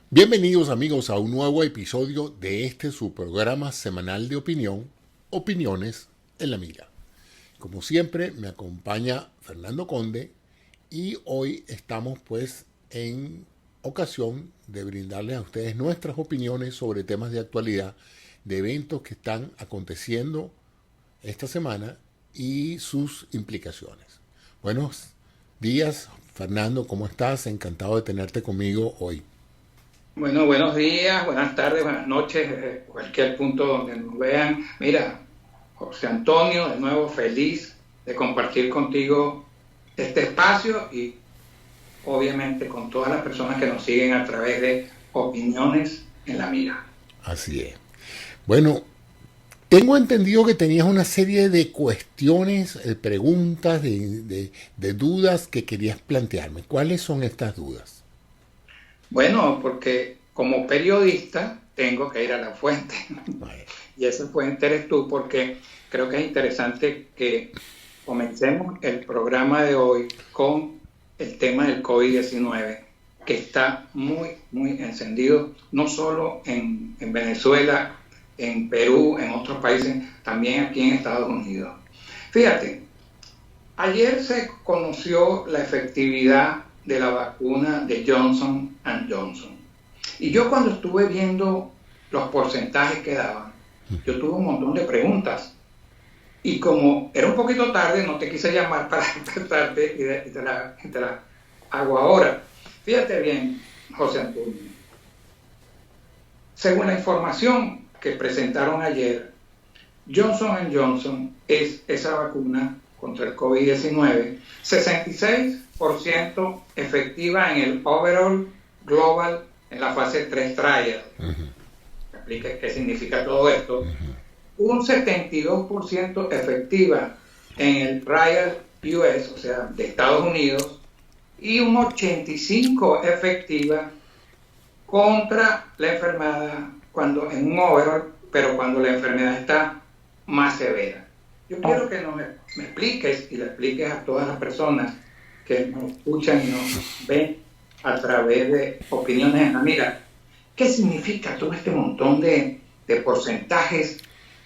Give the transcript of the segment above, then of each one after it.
Bienvenidos amigos a un nuevo episodio de este su programa semanal de opinión, Opiniones en la Mira. Como siempre me acompaña Fernando Conde y hoy estamos pues en ocasión de brindarles a ustedes nuestras opiniones sobre temas de actualidad, de eventos que están aconteciendo esta semana y sus implicaciones. Buenos días Fernando, ¿cómo estás? Encantado de tenerte conmigo hoy. Bueno, buenos días, buenas tardes, buenas noches, cualquier punto donde nos vean. Mira, José Antonio, de nuevo feliz de compartir contigo este espacio y obviamente con todas las personas que nos siguen a través de Opiniones en la Mira. Así es. Bueno, tengo entendido que tenías una serie de cuestiones, preguntas, de dudas que querías plantearme. ¿Cuáles son estas dudas? Bueno, porque como periodista tengo que ir a la fuente Vale. y esa fuente eres tú porque creo que es interesante que comencemos el programa de hoy con el tema del COVID-19, que está muy encendido, no solo en Venezuela, en Perú, en otros países, también aquí en Estados Unidos. Fíjate, ayer se conoció la efectividad de la vacuna de Johnson Johnson. Y yo cuando estuve viendo los porcentajes que daban, yo tuve un montón de preguntas. Y como era un poquito tarde, no te quise llamar para despertarte y te la hago ahora. Fíjate bien, José Antonio. Según la información que presentaron ayer, Johnson Johnson es esa vacuna contra el COVID-19, 66% efectiva en el Overall Global en la fase 3 trial. ¿Me explica qué significa todo esto? Un 72% efectiva en el trial US, o sea, de Estados Unidos, y un 85% efectiva contra la enfermedad cuando en un overall, pero cuando la enfermedad está más severa. Yo quiero que me expliques y le expliques a todas las personas que nos escuchan y nos ven a través de Opiniones en la Mira, ¿qué significa todo este montón de porcentajes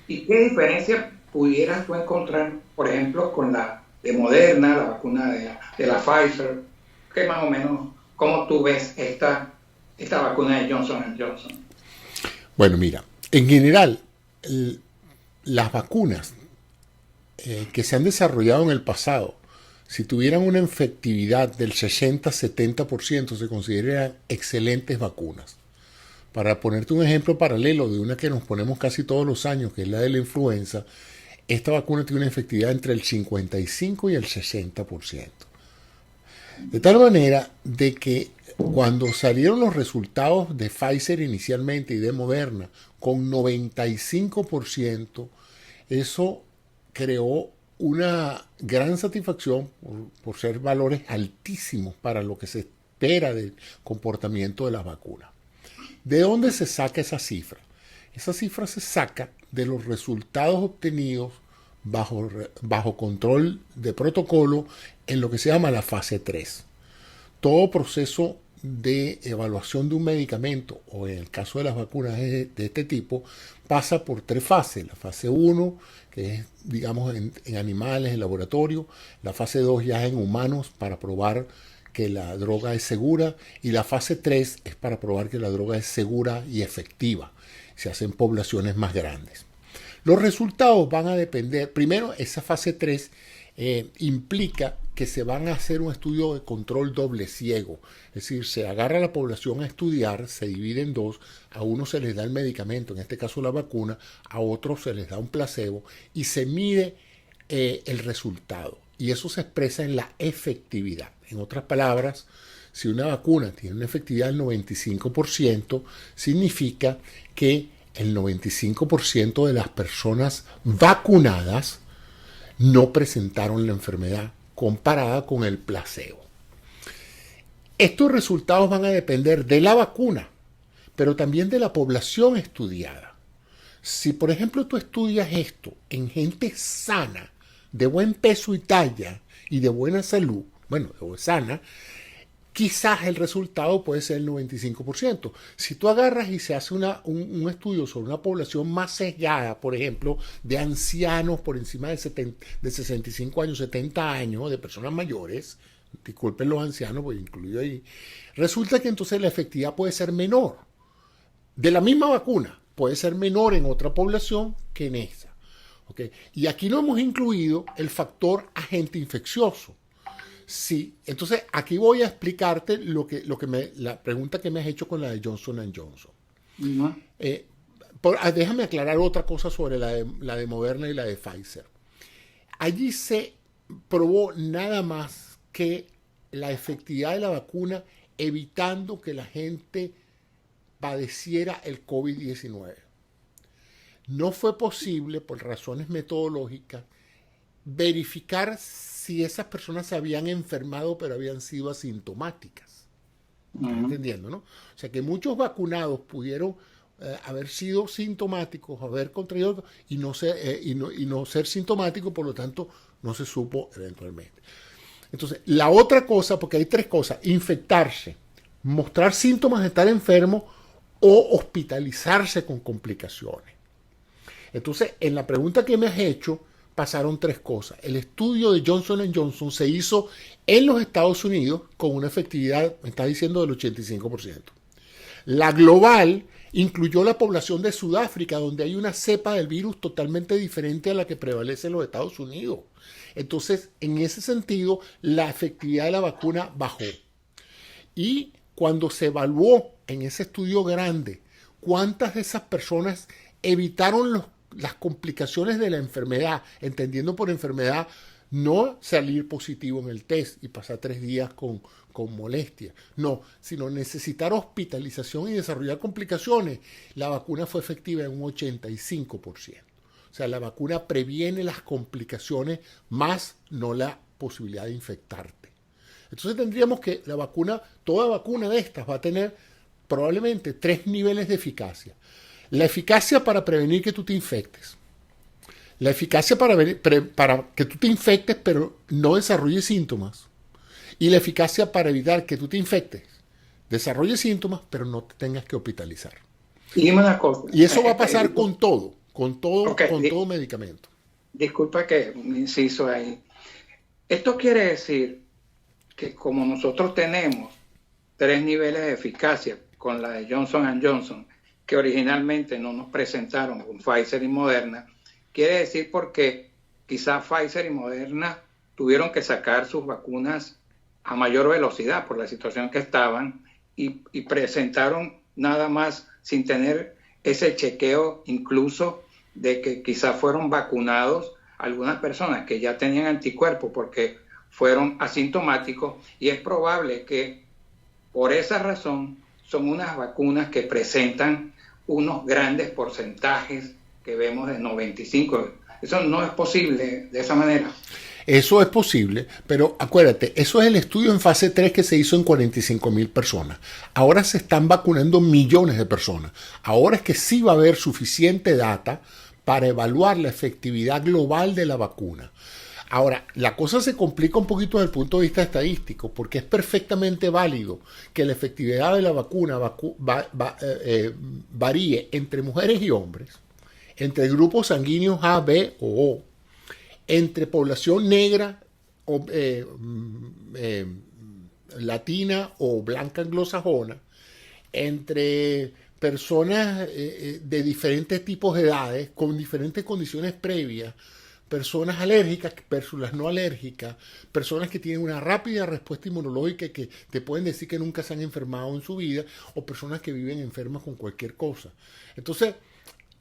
y qué diferencia pudieras tú encontrar, por ejemplo, con la de Moderna, la vacuna de la Pfizer? ¿Qué más o menos, cómo tú ves esta vacuna de Johnson Johnson? Bueno, mira, en general, las vacunas que se han desarrollado en el pasado, si tuvieran una efectividad del 60-70%, se consideran excelentes vacunas. Para ponerte un ejemplo paralelo de una que nos ponemos casi todos los años, que es la de la influenza, esta vacuna tiene una efectividad entre el 55 y el 60%. De tal manera de que cuando salieron los resultados de Pfizer inicialmente y de Moderna con 95%, eso creó una gran satisfacción por ser valores altísimos para lo que se espera del comportamiento de las vacunas. ¿De dónde se saca esa cifra? Esa cifra se saca de los resultados obtenidos bajo control de protocolo en lo que se llama la fase 3. Todo proceso de evaluación de un medicamento, o en el caso de las vacunas de este tipo, pasa por tres fases. La fase 1, que es, digamos, en animales, en laboratorio. La fase 2 ya es en humanos para probar que la droga es segura. Y la fase 3 es para probar que la droga es segura y efectiva. Se hacen poblaciones más grandes. Los resultados van a depender, primero, esa fase 3 implica que se van a hacer un estudio de control doble ciego. Es decir, se agarra a la población a estudiar, se divide en dos, a uno se les da el medicamento, en este caso la vacuna, a otros se les da un placebo y se mide el resultado. Y eso se expresa en la efectividad. En otras palabras, si una vacuna tiene una efectividad del 95%, significa que el 95% de las personas vacunadas no presentaron la enfermedad comparada con el placebo. Estos resultados van a depender de la vacuna, pero también de la población estudiada. Si, por ejemplo, tú estudias esto en gente sana, de buen peso y talla y de buena salud, bueno, o sana, quizás el resultado puede ser el 95%. Si tú agarras y se hace un estudio sobre una población más sesgada, por ejemplo, de ancianos por encima de 65 años, 70 años, de personas mayores, disculpen los ancianos, pues incluido ahí, resulta que entonces la efectividad puede ser menor. De la misma vacuna, puede ser menor en otra población que en esa. ¿Okay? Y aquí no hemos incluido el factor agente infeccioso. Sí, entonces aquí voy a explicarte la pregunta que me has hecho con la de Johnson & Johnson. Uh-huh. Déjame aclarar otra cosa sobre la de Moderna y la de Pfizer. Allí se probó nada más que la efectividad de la vacuna evitando que la gente padeciera el COVID-19. No fue posible, por razones metodológicas, verificar si esas personas se habían enfermado pero habían sido asintomáticas. ¿Estás entendiendo, no? O sea que muchos vacunados pudieron haber sido sintomáticos, haber contraído y no ser sintomáticos, por lo tanto no se supo eventualmente. Entonces, la otra cosa, porque hay tres cosas: infectarse, mostrar síntomas de estar enfermo o hospitalizarse con complicaciones. Entonces, en la pregunta que me has hecho, pasaron tres cosas. El estudio de Johnson & Johnson se hizo en los Estados Unidos con una efectividad, me está diciendo, del 85%. La global incluyó la población de Sudáfrica, donde hay una cepa del virus totalmente diferente a la que prevalece en los Estados Unidos. Entonces, en ese sentido, la efectividad de la vacuna bajó. Y cuando se evaluó en ese estudio grande cuántas de esas personas evitaron las complicaciones de la enfermedad, entendiendo por enfermedad no salir positivo en el test y pasar 3 días con molestia, no, sino necesitar hospitalización y desarrollar complicaciones, la vacuna fue efectiva en un 85%. O sea, la vacuna previene las complicaciones más no la posibilidad de infectarte. Entonces tendríamos que toda vacuna de estas va a tener probablemente 3 niveles de eficacia. La eficacia para prevenir que tú te infectes. La eficacia para que tú te infectes pero no desarrolles síntomas. Y la eficacia para evitar que tú te infectes, desarrolles síntomas, pero no te tengas que hospitalizar. Y dime una cosa. Y eso va a pasar con todo medicamento. Disculpa que me inciso ahí. Esto quiere decir que como nosotros tenemos 3 niveles de eficacia con la de Johnson & Johnson, que originalmente no nos presentaron con Pfizer y Moderna, quiere decir porque quizás Pfizer y Moderna tuvieron que sacar sus vacunas a mayor velocidad por la situación que estaban y presentaron nada más sin tener ese chequeo incluso de que quizás fueron vacunados algunas personas que ya tenían anticuerpos porque fueron asintomáticos, y es probable que por esa razón son unas vacunas que presentan unos grandes porcentajes que vemos de 95. Eso no es posible de esa manera. Eso es posible, pero acuérdate, eso es el estudio en fase 3 que se hizo en 45,000 personas. Ahora se están vacunando millones de personas. Ahora es que sí va a haber suficiente data para evaluar la efectividad global de la vacuna. Ahora, la cosa se complica un poquito desde el punto de vista estadístico, porque es perfectamente válido que la efectividad de la vacuna varíe entre mujeres y hombres, entre grupos sanguíneos A, B o O, entre población negra, o, latina o blanca anglosajona, entre personas de diferentes tipos de edades, con diferentes condiciones previas, personas alérgicas versus las no alérgicas, personas que tienen una rápida respuesta inmunológica y que te pueden decir que nunca se han enfermado en su vida, o personas que viven enfermas con cualquier cosa. Entonces,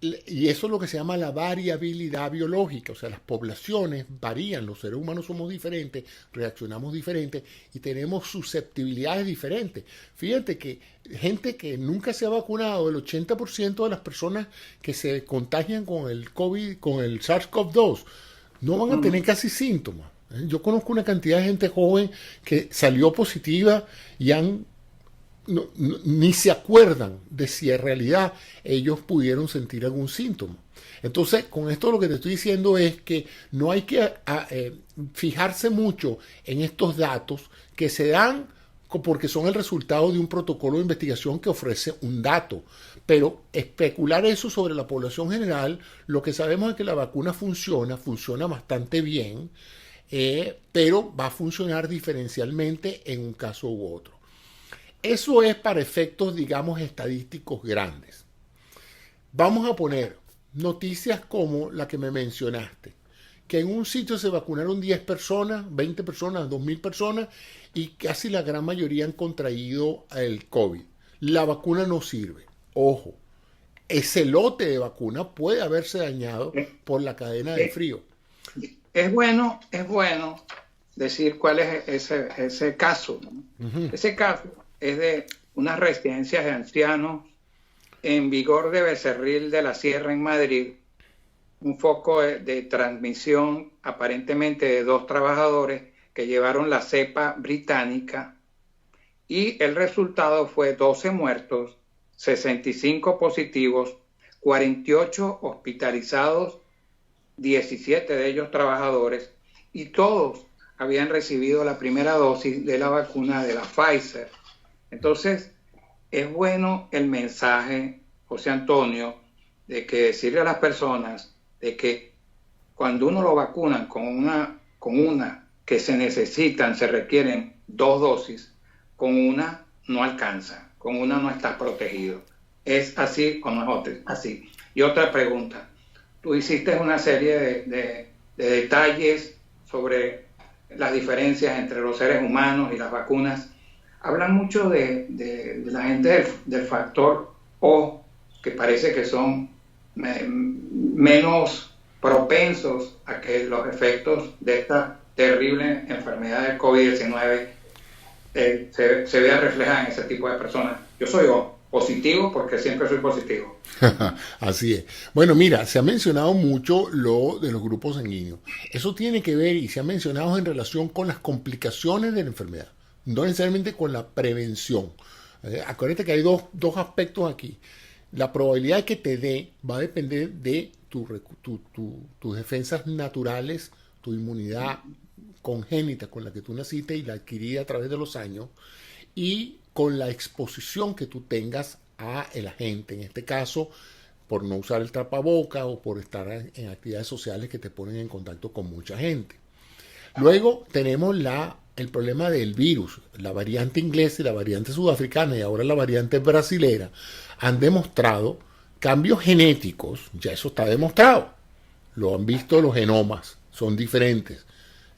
y eso es lo que se llama la variabilidad biológica, o sea, las poblaciones varían, los seres humanos somos diferentes, reaccionamos diferentes y tenemos susceptibilidades diferentes. Fíjate que gente que nunca se ha vacunado, el 80% de las personas que se contagian con el COVID, con el SARS-CoV-2, no van a tener casi síntomas. Yo conozco una cantidad de gente joven que salió positiva y ni se acuerdan de si en realidad ellos pudieron sentir algún síntoma. Entonces, con esto lo que te estoy diciendo es que no hay que fijarse mucho en estos datos que se dan porque son el resultado de un protocolo de investigación que ofrece un dato. Pero especular eso sobre la población general, lo que sabemos es que la vacuna funciona bastante bien, pero va a funcionar diferencialmente en un caso u otro. Eso es para efectos, digamos, estadísticos grandes. Vamos a poner noticias como la que me mencionaste, que en un sitio se vacunaron 10 personas, 20 personas, 2.000 personas y casi la gran mayoría han contraído el COVID. La vacuna no sirve. Ojo, ese lote de vacuna puede haberse dañado por la cadena de frío. Es bueno decir cuál es ese caso, ¿no? Uh-huh. Ese caso es de unas residencias de ancianos en Vigor de Becerril de la Sierra en Madrid, un foco de transmisión aparentemente de 2 trabajadores que llevaron la cepa británica y el resultado fue 12 muertos, 65 positivos, 48 hospitalizados, 17 de ellos trabajadores y todos habían recibido la primera dosis de la vacuna de la Pfizer. Entonces, es bueno el mensaje, José Antonio, de que decirle a las personas de que cuando uno lo vacunan con una que se necesitan, se requieren 2 dosis, con una no alcanza, con una no estás protegido. ¿Es así o no es así? Y otra pregunta, tú hiciste una serie de detalles sobre las diferencias entre los seres humanos y las vacunas. Hablan mucho de la gente del factor O, que parece que son menos propensos a que los efectos de esta terrible enfermedad del COVID-19 se vean reflejados en ese tipo de personas. Yo soy O, positivo porque siempre soy positivo. Así es. Bueno, mira, se ha mencionado mucho lo de los grupos sanguíneos. Eso tiene que ver y se ha mencionado en relación con las complicaciones de la enfermedad, no necesariamente con la prevención. Acuérdate que hay dos aspectos aquí. La probabilidad de que te dé va a depender de tus defensas naturales, tu inmunidad congénita con la que tú naciste y la adquirida a través de los años, y con la exposición que tú tengas a el agente, en este caso por no usar el tapaboca o por estar en actividades sociales que te ponen en contacto con mucha gente. Luego tenemos el problema del virus. La variante inglesa y la variante sudafricana y ahora la variante brasilera han demostrado cambios genéticos, ya eso está demostrado, lo han visto los genomas, son diferentes,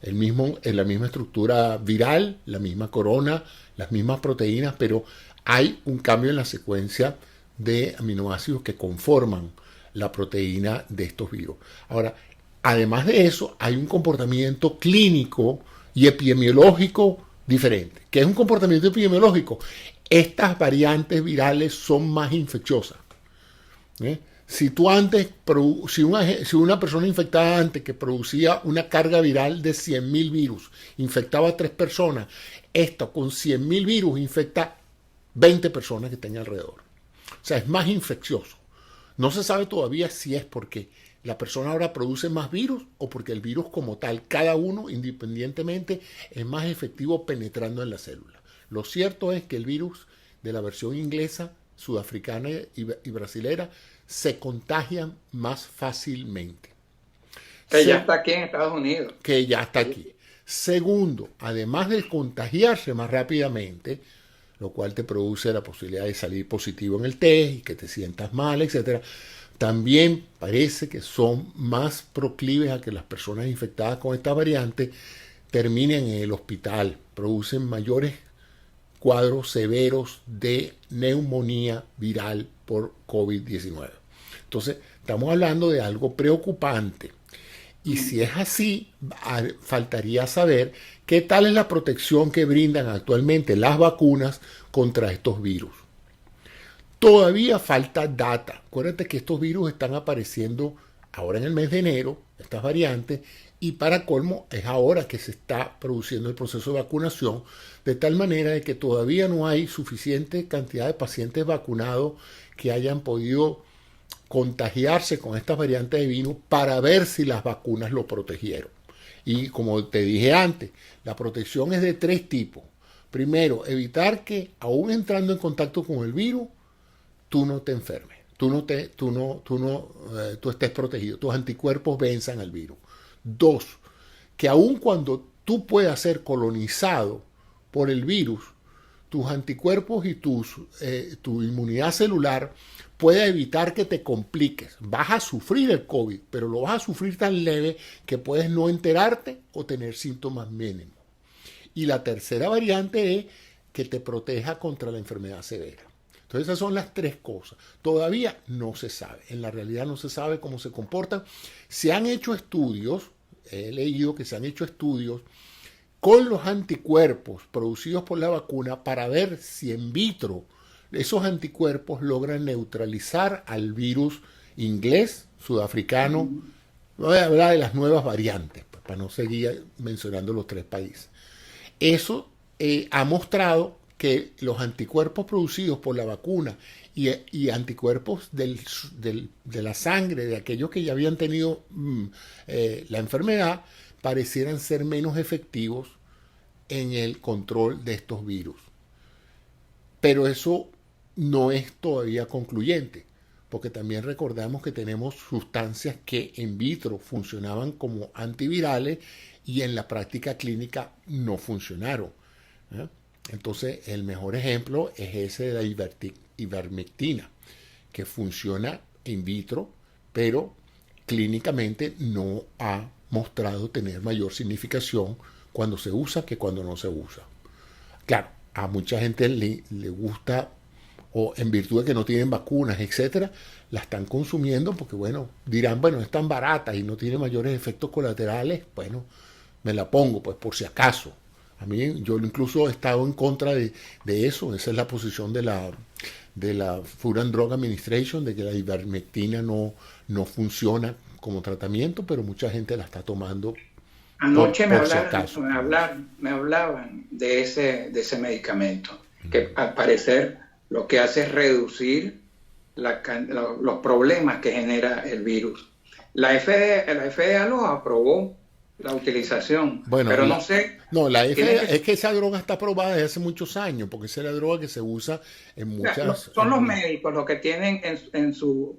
en la misma estructura viral, la misma corona, las mismas proteínas, pero hay un cambio en la secuencia de aminoácidos que conforman la proteína de estos virus. Ahora, además de eso, hay un comportamiento clínico y epidemiológico diferente. ¿Qué es un comportamiento epidemiológico? Estas variantes virales son más infecciosas. Si una persona infectada antes que producía una carga viral de 100.000 virus infectaba a 3 personas, esto con 100.000 virus infecta 20 personas que estén alrededor. O sea, es más infeccioso. No se sabe todavía si es porque la persona ahora produce más virus o porque el virus como tal, cada uno independientemente, es más efectivo penetrando en la célula. Lo cierto es que el virus de la versión inglesa, sudafricana y brasilera se contagian más fácilmente. Que ya está aquí en Estados Unidos. Que ya está aquí. Segundo, además de contagiarse más rápidamente, lo cual te produce la posibilidad de salir positivo en el test y que te sientas mal, etc., también parece que son más proclives a que las personas infectadas con esta variante terminen en el hospital, producen mayores cuadros severos de neumonía viral por COVID-19. Entonces, estamos hablando de algo preocupante. Y si es así, faltaría saber qué tal es la protección que brindan actualmente las vacunas contra estos virus. Todavía falta data. Acuérdate que estos virus están apareciendo ahora en el mes de enero, estas variantes, y para colmo es ahora que se está produciendo el proceso de vacunación, de tal manera de que todavía no hay suficiente cantidad de pacientes vacunados que hayan podido contagiarse con estas variantes de virus para ver si las vacunas lo protegieron. Y como te dije antes, la protección es de 3 tipos. Primero, evitar que, aún entrando en contacto con el virus, tú no te enfermes, tú estés protegido, tus anticuerpos venzan al virus. Dos, que aun cuando tú puedas ser colonizado por el virus, tus anticuerpos y tu inmunidad celular puede evitar que te compliques. Vas a sufrir el COVID, pero lo vas a sufrir tan leve que puedes no enterarte o tener síntomas mínimos. Y la tercera variante es que te proteja contra la enfermedad severa. Entonces esas son las tres cosas. Todavía no se sabe. En la realidad no se sabe cómo se comportan. Se han hecho estudios, he leído que se han hecho estudios con los anticuerpos producidos por la vacuna para ver si en vitro esos anticuerpos logran neutralizar al virus inglés, sudafricano. Voy a hablar de las nuevas variantes, para no seguir mencionando los tres países. Eso ha mostrado que los anticuerpos producidos por la vacuna y anticuerpos de la sangre de aquellos que ya habían tenido la enfermedad parecieran ser menos efectivos en el control de estos virus. Pero eso no es todavía concluyente, porque también recordamos que tenemos sustancias que en vitro funcionaban como antivirales y en la práctica clínica no funcionaron. Entonces, el mejor ejemplo es ese de la ivermectina, que funciona in vitro, pero clínicamente no ha mostrado tener mayor significación cuando se usa que cuando no se usa. Claro, a mucha gente le gusta, o en virtud de que no tienen vacunas, etcétera, la están consumiendo porque, bueno, dirán, bueno, es tan barata y no tiene mayores efectos colaterales, bueno, me la pongo, pues por si acaso. A mí, yo incluso he estado en contra de eso. Esa es la posición de la Food and Drug Administration, de que la ivermectina no funciona como tratamiento, pero mucha gente la está tomando. Anoche me hablaban de ese medicamento, que al parecer lo que hace es reducir los problemas que genera el virus. La FDA lo aprobó, la utilización, bueno, pero no sé. No, la FDA, es que esa droga está aprobada desde hace muchos años, porque esa es la droga que se usa en muchas... Son los médicos los que tienen en su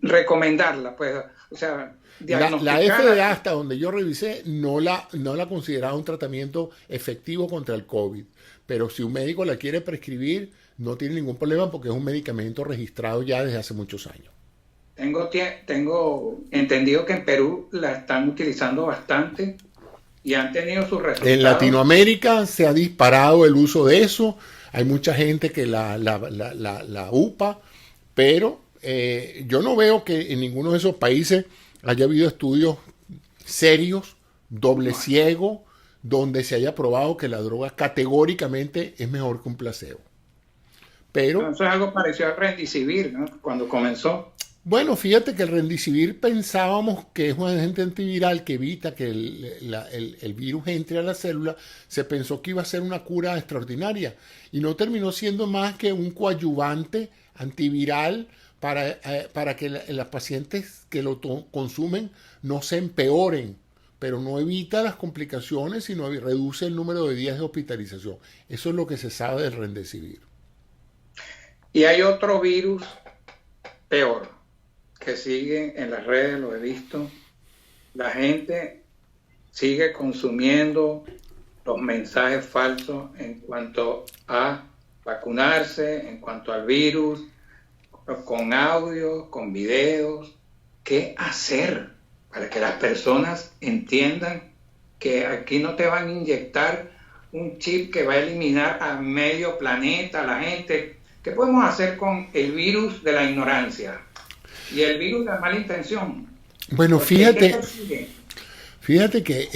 recomendarla, pues, o sea, la FDA, hasta donde yo revisé, no la consideraba un tratamiento efectivo contra el COVID, pero si un médico la quiere prescribir, no tiene ningún problema porque es un medicamento registrado ya desde hace muchos años. Tengo entendido que en Perú la están utilizando bastante y han tenido sus resultados. En Latinoamérica se ha disparado el uso de eso. Hay mucha gente que la upa, pero yo no veo que en ninguno de esos países haya habido estudios serios, doble ciego, donde se haya probado que la droga categóricamente es mejor que un placebo. Pero eso es algo parecido al Remdesivir, ¿no? Cuando comenzó. Bueno, fíjate que el Remdesivir pensábamos que es un agente antiviral que evita que el virus entre a la célula. Se pensó que iba a ser una cura extraordinaria y no terminó siendo más que un coadyuvante antiviral para que las pacientes que lo consumen no se empeoren, pero no evita las complicaciones, sino reduce el número de días de hospitalización. Eso es lo que se sabe del Remdesivir. Y hay otro virus peor, que sigue en las redes, lo he visto. La gente sigue consumiendo los mensajes falsos en cuanto a vacunarse, en cuanto al virus, con audio, con videos. ¿Qué hacer para que las personas entiendan que aquí no te van a inyectar un chip que va a eliminar a medio planeta, a la gente? ¿Qué podemos hacer con el virus de la ignorancia y el virus de la mala intención? Bueno, fíjate que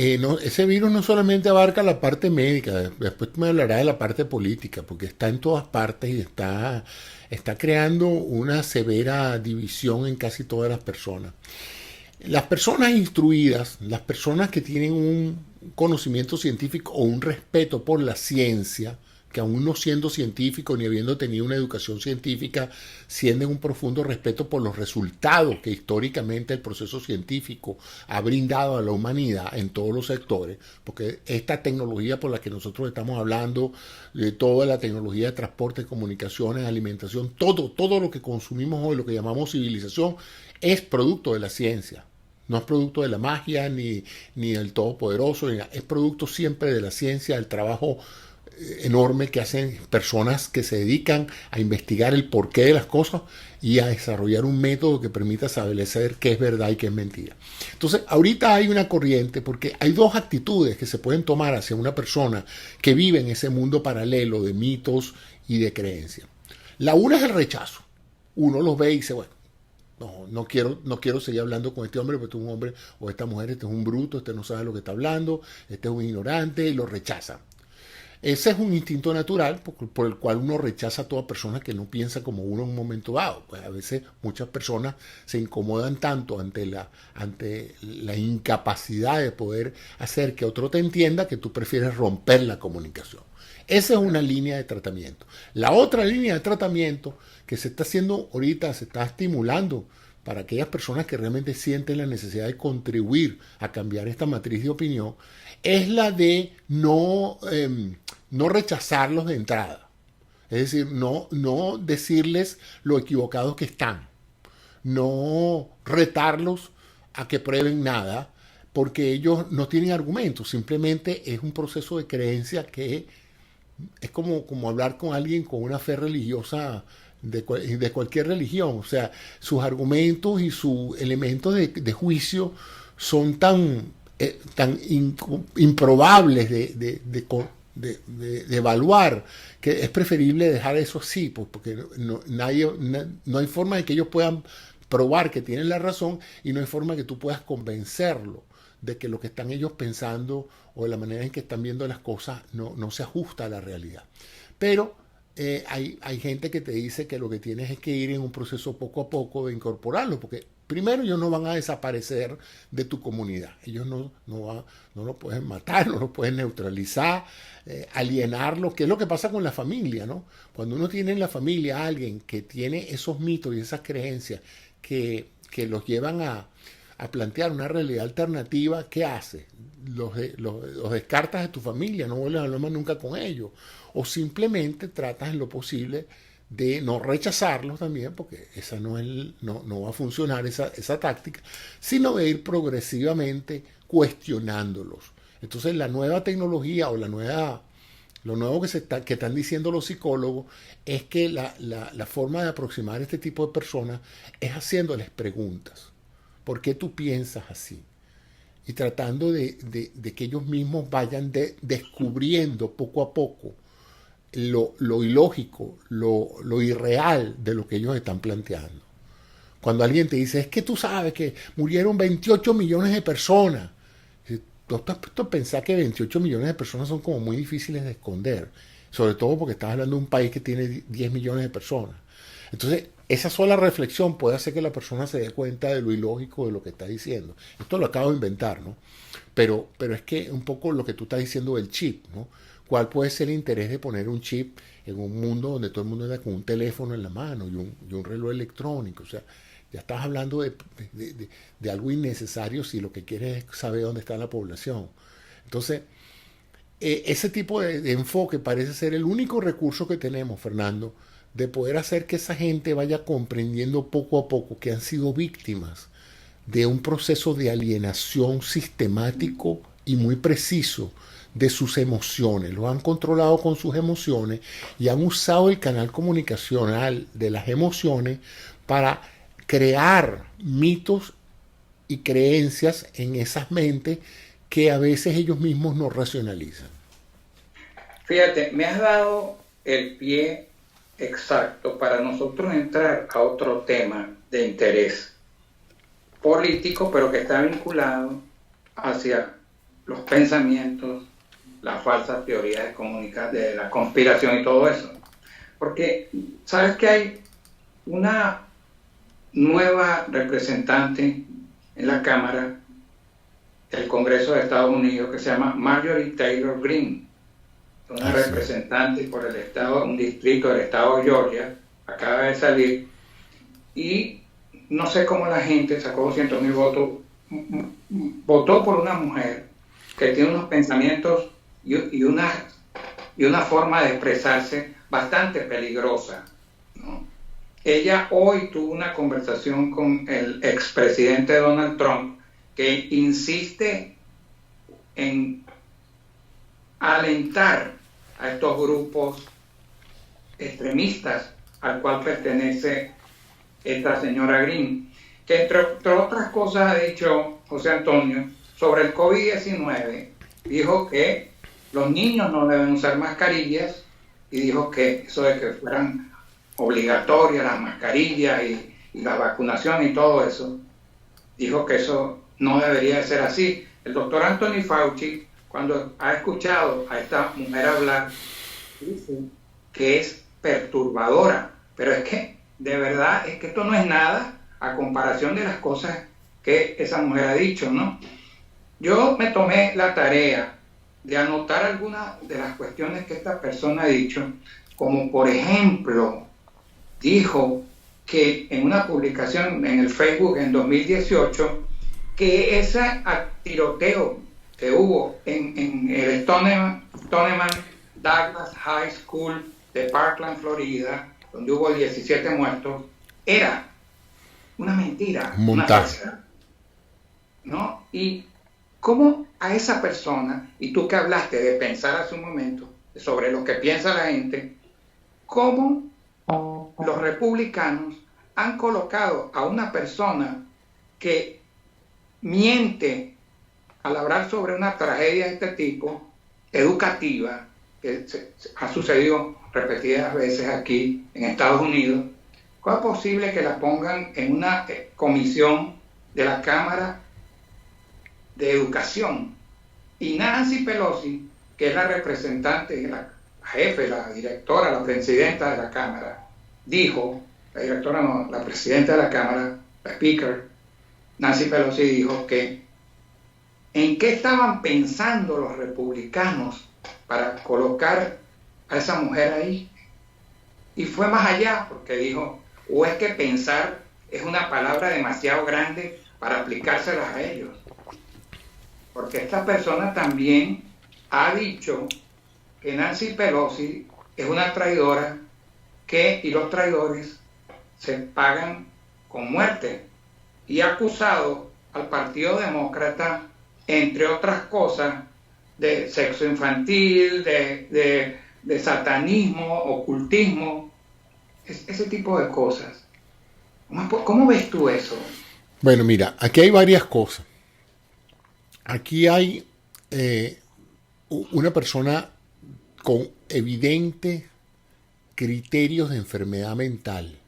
ese virus no solamente abarca la parte médica, después me hablará de la parte política, porque está en todas partes y está creando una severa división en casi todas las personas. Las personas instruidas, las personas que tienen un conocimiento científico o un respeto por la ciencia, que aún no siendo científicos ni habiendo tenido una educación científica, sienten un profundo respeto por los resultados que históricamente el proceso científico ha brindado a la humanidad en todos los sectores, porque esta tecnología por la que nosotros estamos hablando, de toda la tecnología de transporte, comunicaciones, alimentación, todo lo que consumimos hoy, lo que llamamos civilización, es producto de la ciencia. No es producto de la magia ni del todopoderoso, es producto siempre de la ciencia, del trabajo enorme que hacen personas que se dedican a investigar el porqué de las cosas y a desarrollar un método que permita establecer qué es verdad y qué es mentira. Entonces, ahorita hay una corriente porque hay dos actitudes que se pueden tomar hacia una persona que vive en ese mundo paralelo de mitos y de creencias. La una es el rechazo. Uno los ve y dice, bueno, no quiero seguir hablando con este hombre, porque este es un hombre o esta mujer, este es un bruto, este no sabe lo que está hablando, este es un ignorante, y lo rechaza. Ese es un instinto natural por el cual uno rechaza a toda persona que no piensa como uno en un momento dado. Pues a veces muchas personas se incomodan tanto ante la incapacidad de poder hacer que otro te entienda que tú prefieres romper la comunicación. Esa es una línea de tratamiento. La otra línea de tratamiento que se está haciendo ahorita, se está estimulando para aquellas personas que realmente sienten la necesidad de contribuir a cambiar esta matriz de opinión, es la de no rechazarlos de entrada. Es decir, no decirles lo equivocados que están. No retarlos a que prueben nada, porque ellos no tienen argumentos. Simplemente es un proceso de creencia que es como hablar con alguien con una fe religiosa de cualquier religión. O sea, sus argumentos y sus elementos de juicio son tan improbables de evaluar, que es preferible dejar eso así, pues, porque no hay forma de que ellos puedan probar que tienen la razón y no hay forma que tú puedas convencerlo de que lo que están ellos pensando o de la manera en que están viendo las cosas no se ajusta a la realidad. Pero hay gente que te dice que lo que tienes es que ir en un proceso poco a poco de incorporarlo, porque primero ellos no van a desaparecer de tu comunidad. Ellos no lo pueden matar, no lo pueden neutralizar, alienarlo, que es lo que pasa con la familia, ¿no? Cuando uno tiene en la familia a alguien que tiene esos mitos y esas creencias que los llevan a plantear una realidad alternativa, ¿qué hace? Los descartas de tu familia, no vuelves a hablar más nunca con ellos. O simplemente tratas en lo posible de no rechazarlos también, porque esa no va a funcionar esa táctica, sino de ir progresivamente cuestionándolos. Entonces la nueva tecnología o lo nuevo que están diciendo los psicólogos es que la forma de aproximar a este tipo de personas es haciéndoles preguntas. ¿Por qué tú piensas así? Y tratando de que ellos mismos vayan descubriendo poco a poco lo ilógico, lo irreal de lo que ellos están planteando. Cuando alguien te dice, es que tú sabes que murieron 28 millones de personas. Tú estás puesto a pensar que 28 millones de personas son como muy difíciles de esconder. Sobre todo porque estás hablando de un país que tiene 10 millones de personas. Entonces, esa sola reflexión puede hacer que la persona se dé cuenta de lo ilógico de lo que está diciendo. Esto lo acabo de inventar, ¿no? Pero es que un poco lo que tú estás diciendo del chip, ¿no? ¿Cuál puede ser el interés de poner un chip en un mundo donde todo el mundo anda con un teléfono en la mano y un reloj electrónico? O sea, ya estás hablando de algo innecesario si lo que quieres es saber dónde está la población. Entonces, ese tipo de enfoque parece ser el único recurso que tenemos, Fernando, de poder hacer que esa gente vaya comprendiendo poco a poco que han sido víctimas de un proceso de alienación sistemático y muy preciso de sus emociones. Los han controlado con sus emociones y han usado el canal comunicacional de las emociones para crear mitos y creencias en esas mentes que a veces ellos mismos no racionalizan. Fíjate, me has dado el pie exacto para nosotros entrar a otro tema de interés político, pero que está vinculado hacia los pensamientos, las falsas teorías de la conspiración y todo eso. Porque, ¿sabes que hay una nueva representante en la Cámara del Congreso de Estados Unidos que se llama Marjorie Taylor Greene? una representante por el estado, un distrito del estado de Georgia, acaba de salir, y no sé cómo la gente sacó 200.000 votos, votó por una mujer que tiene unos pensamientos y una forma de expresarse bastante peligrosa, ¿no? Ella hoy tuvo una conversación con el expresidente Donald Trump, que insiste en alentar a estos grupos extremistas al cual pertenece esta señora Green, que entre otras cosas ha dicho José Antonio sobre el COVID-19, dijo que los niños no deben usar mascarillas y dijo que eso de que fueran obligatorias las mascarillas y la vacunación y todo eso, dijo que eso no debería de ser así. El doctor Anthony Fauci, cuando ha escuchado a esta mujer hablar, dice que es perturbadora, pero es que de verdad es que esto no es nada a comparación de las cosas que esa mujer ha dicho, ¿no? Yo me tomé la tarea de anotar algunas de las cuestiones que esta persona ha dicho, como por ejemplo, dijo que en una publicación en el Facebook en 2018, que ese tiroteo que hubo en el Stoneman Douglas High School de Parkland, Florida, donde hubo 17 muertos, era una mentira, montaje, ¿no? Y cómo a esa persona, y tú que hablaste de pensar hace un momento sobre lo que piensa la gente, cómo los republicanos han colocado a una persona que miente al hablar sobre una tragedia de este tipo, educativa, que ha sucedido repetidas veces aquí en Estados Unidos. ¿Cómo es posible que la pongan en una comisión de la Cámara de Educación? Y Nancy Pelosi, que es la representante, la jefe, la directora, la presidenta de la Cámara, dijo, la directora no, la presidenta de la Cámara, la speaker, Nancy Pelosi dijo que en qué estaban pensando los republicanos para colocar a esa mujer ahí. Y fue más allá, porque dijo, o es que pensar es una palabra demasiado grande para aplicárselas a ellos. Porque esta persona también ha dicho que Nancy Pelosi es una traidora, y los traidores se pagan con muerte. Y ha acusado al Partido Demócrata, entre otras cosas, de sexo infantil, de satanismo, ocultismo, ese tipo de cosas. ¿Cómo ves tú eso? Bueno, mira, aquí hay varias cosas. Aquí hay una persona con evidentes criterios de enfermedad mental,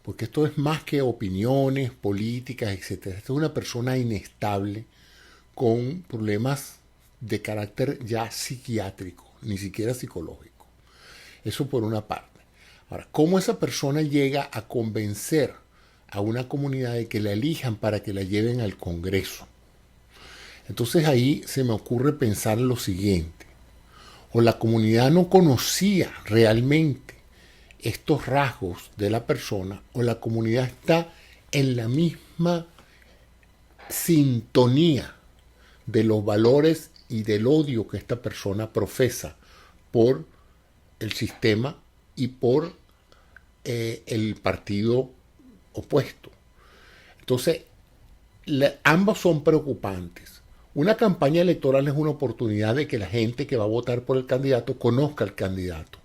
porque esto es más que opiniones políticas, etc. Esto es una persona inestable con problemas de carácter ya psiquiátrico, ni siquiera psicológico. Eso por una parte. Ahora, ¿cómo esa persona llega a convencer a una comunidad de que la elijan para que la lleven al Congreso? Entonces ahí se me ocurre pensar lo siguiente. O la comunidad no conocía realmente estos rasgos de la persona, o la comunidad está en la misma sintonía de los valores y del odio que esta persona profesa por el sistema y por el partido opuesto. Entonces, ambos son preocupantes. Una campaña electoral es una oportunidad de que la gente que va a votar por el candidato conozca al candidato.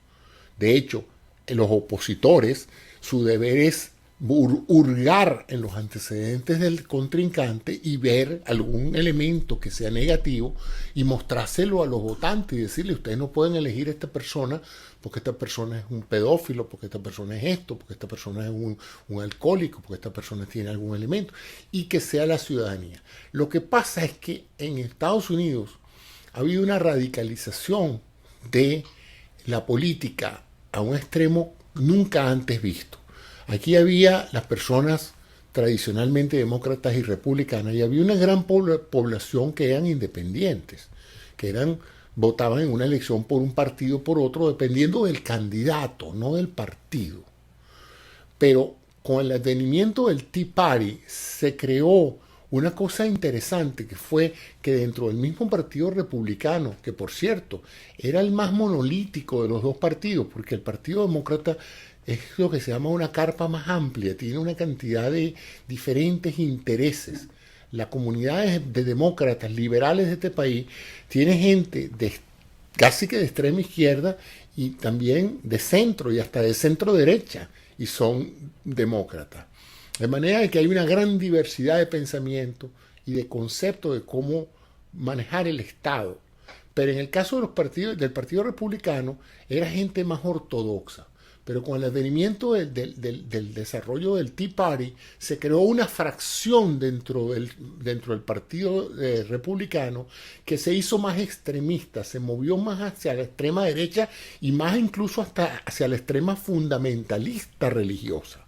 De hecho, los opositores, su deber es hurgar en los antecedentes del contrincante y ver algún elemento que sea negativo y mostrárselo a los votantes y decirle, ustedes no pueden elegir a esta persona porque esta persona es un pedófilo, porque esta persona es esto, porque esta persona es un alcohólico, porque esta persona tiene algún elemento, y que sea la ciudadanía. Lo que pasa es que en Estados Unidos ha habido una radicalización de la política a un extremo nunca antes visto. Aquí había las personas tradicionalmente demócratas y republicanas y había una gran población que eran independientes, que eran votaban en una elección por un partido o por otro, dependiendo del candidato, no del partido. Pero con el advenimiento del Tea Party se creó una cosa interesante, que fue que dentro del mismo partido republicano, que por cierto era el más monolítico de los dos partidos, porque el Partido Demócrata es lo que se llama una carpa más amplia, tiene una cantidad de diferentes intereses. La comunidad de demócratas liberales de este país tiene gente casi que de extrema izquierda y también de centro y hasta de centro derecha, y son demócratas. De manera que hay una gran diversidad de pensamiento y de conceptos de cómo manejar el Estado. Pero en el caso de los partidos, del Partido Republicano, era gente más ortodoxa. Pero con el advenimiento del desarrollo del Tea Party, se creó una fracción dentro del Partido Republicano que se hizo más extremista, se movió más hacia la extrema derecha y más incluso hasta hacia la extrema fundamentalista religiosa.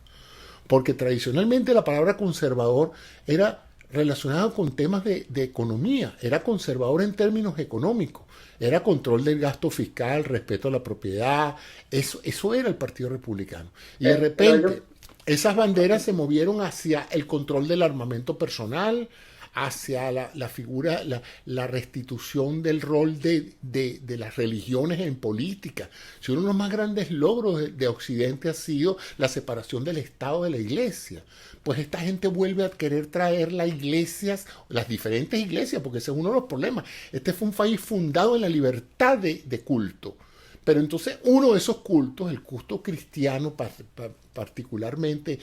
Porque tradicionalmente la palabra conservador era relacionada con temas de economía, era conservador en términos económicos, era control del gasto fiscal, respeto a la propiedad, eso era el Partido Republicano. Y de repente esas banderas se movieron hacia el control del armamento personal, hacia la figura, la restitución del rol de las religiones en política. Si uno de los más grandes logros de Occidente ha sido la separación del Estado de la Iglesia, pues esta gente vuelve a querer traer las iglesias, las diferentes iglesias, porque ese es uno de los problemas. Este fue un país fundado en la libertad de culto. Pero entonces uno de esos cultos, el culto cristiano particularmente,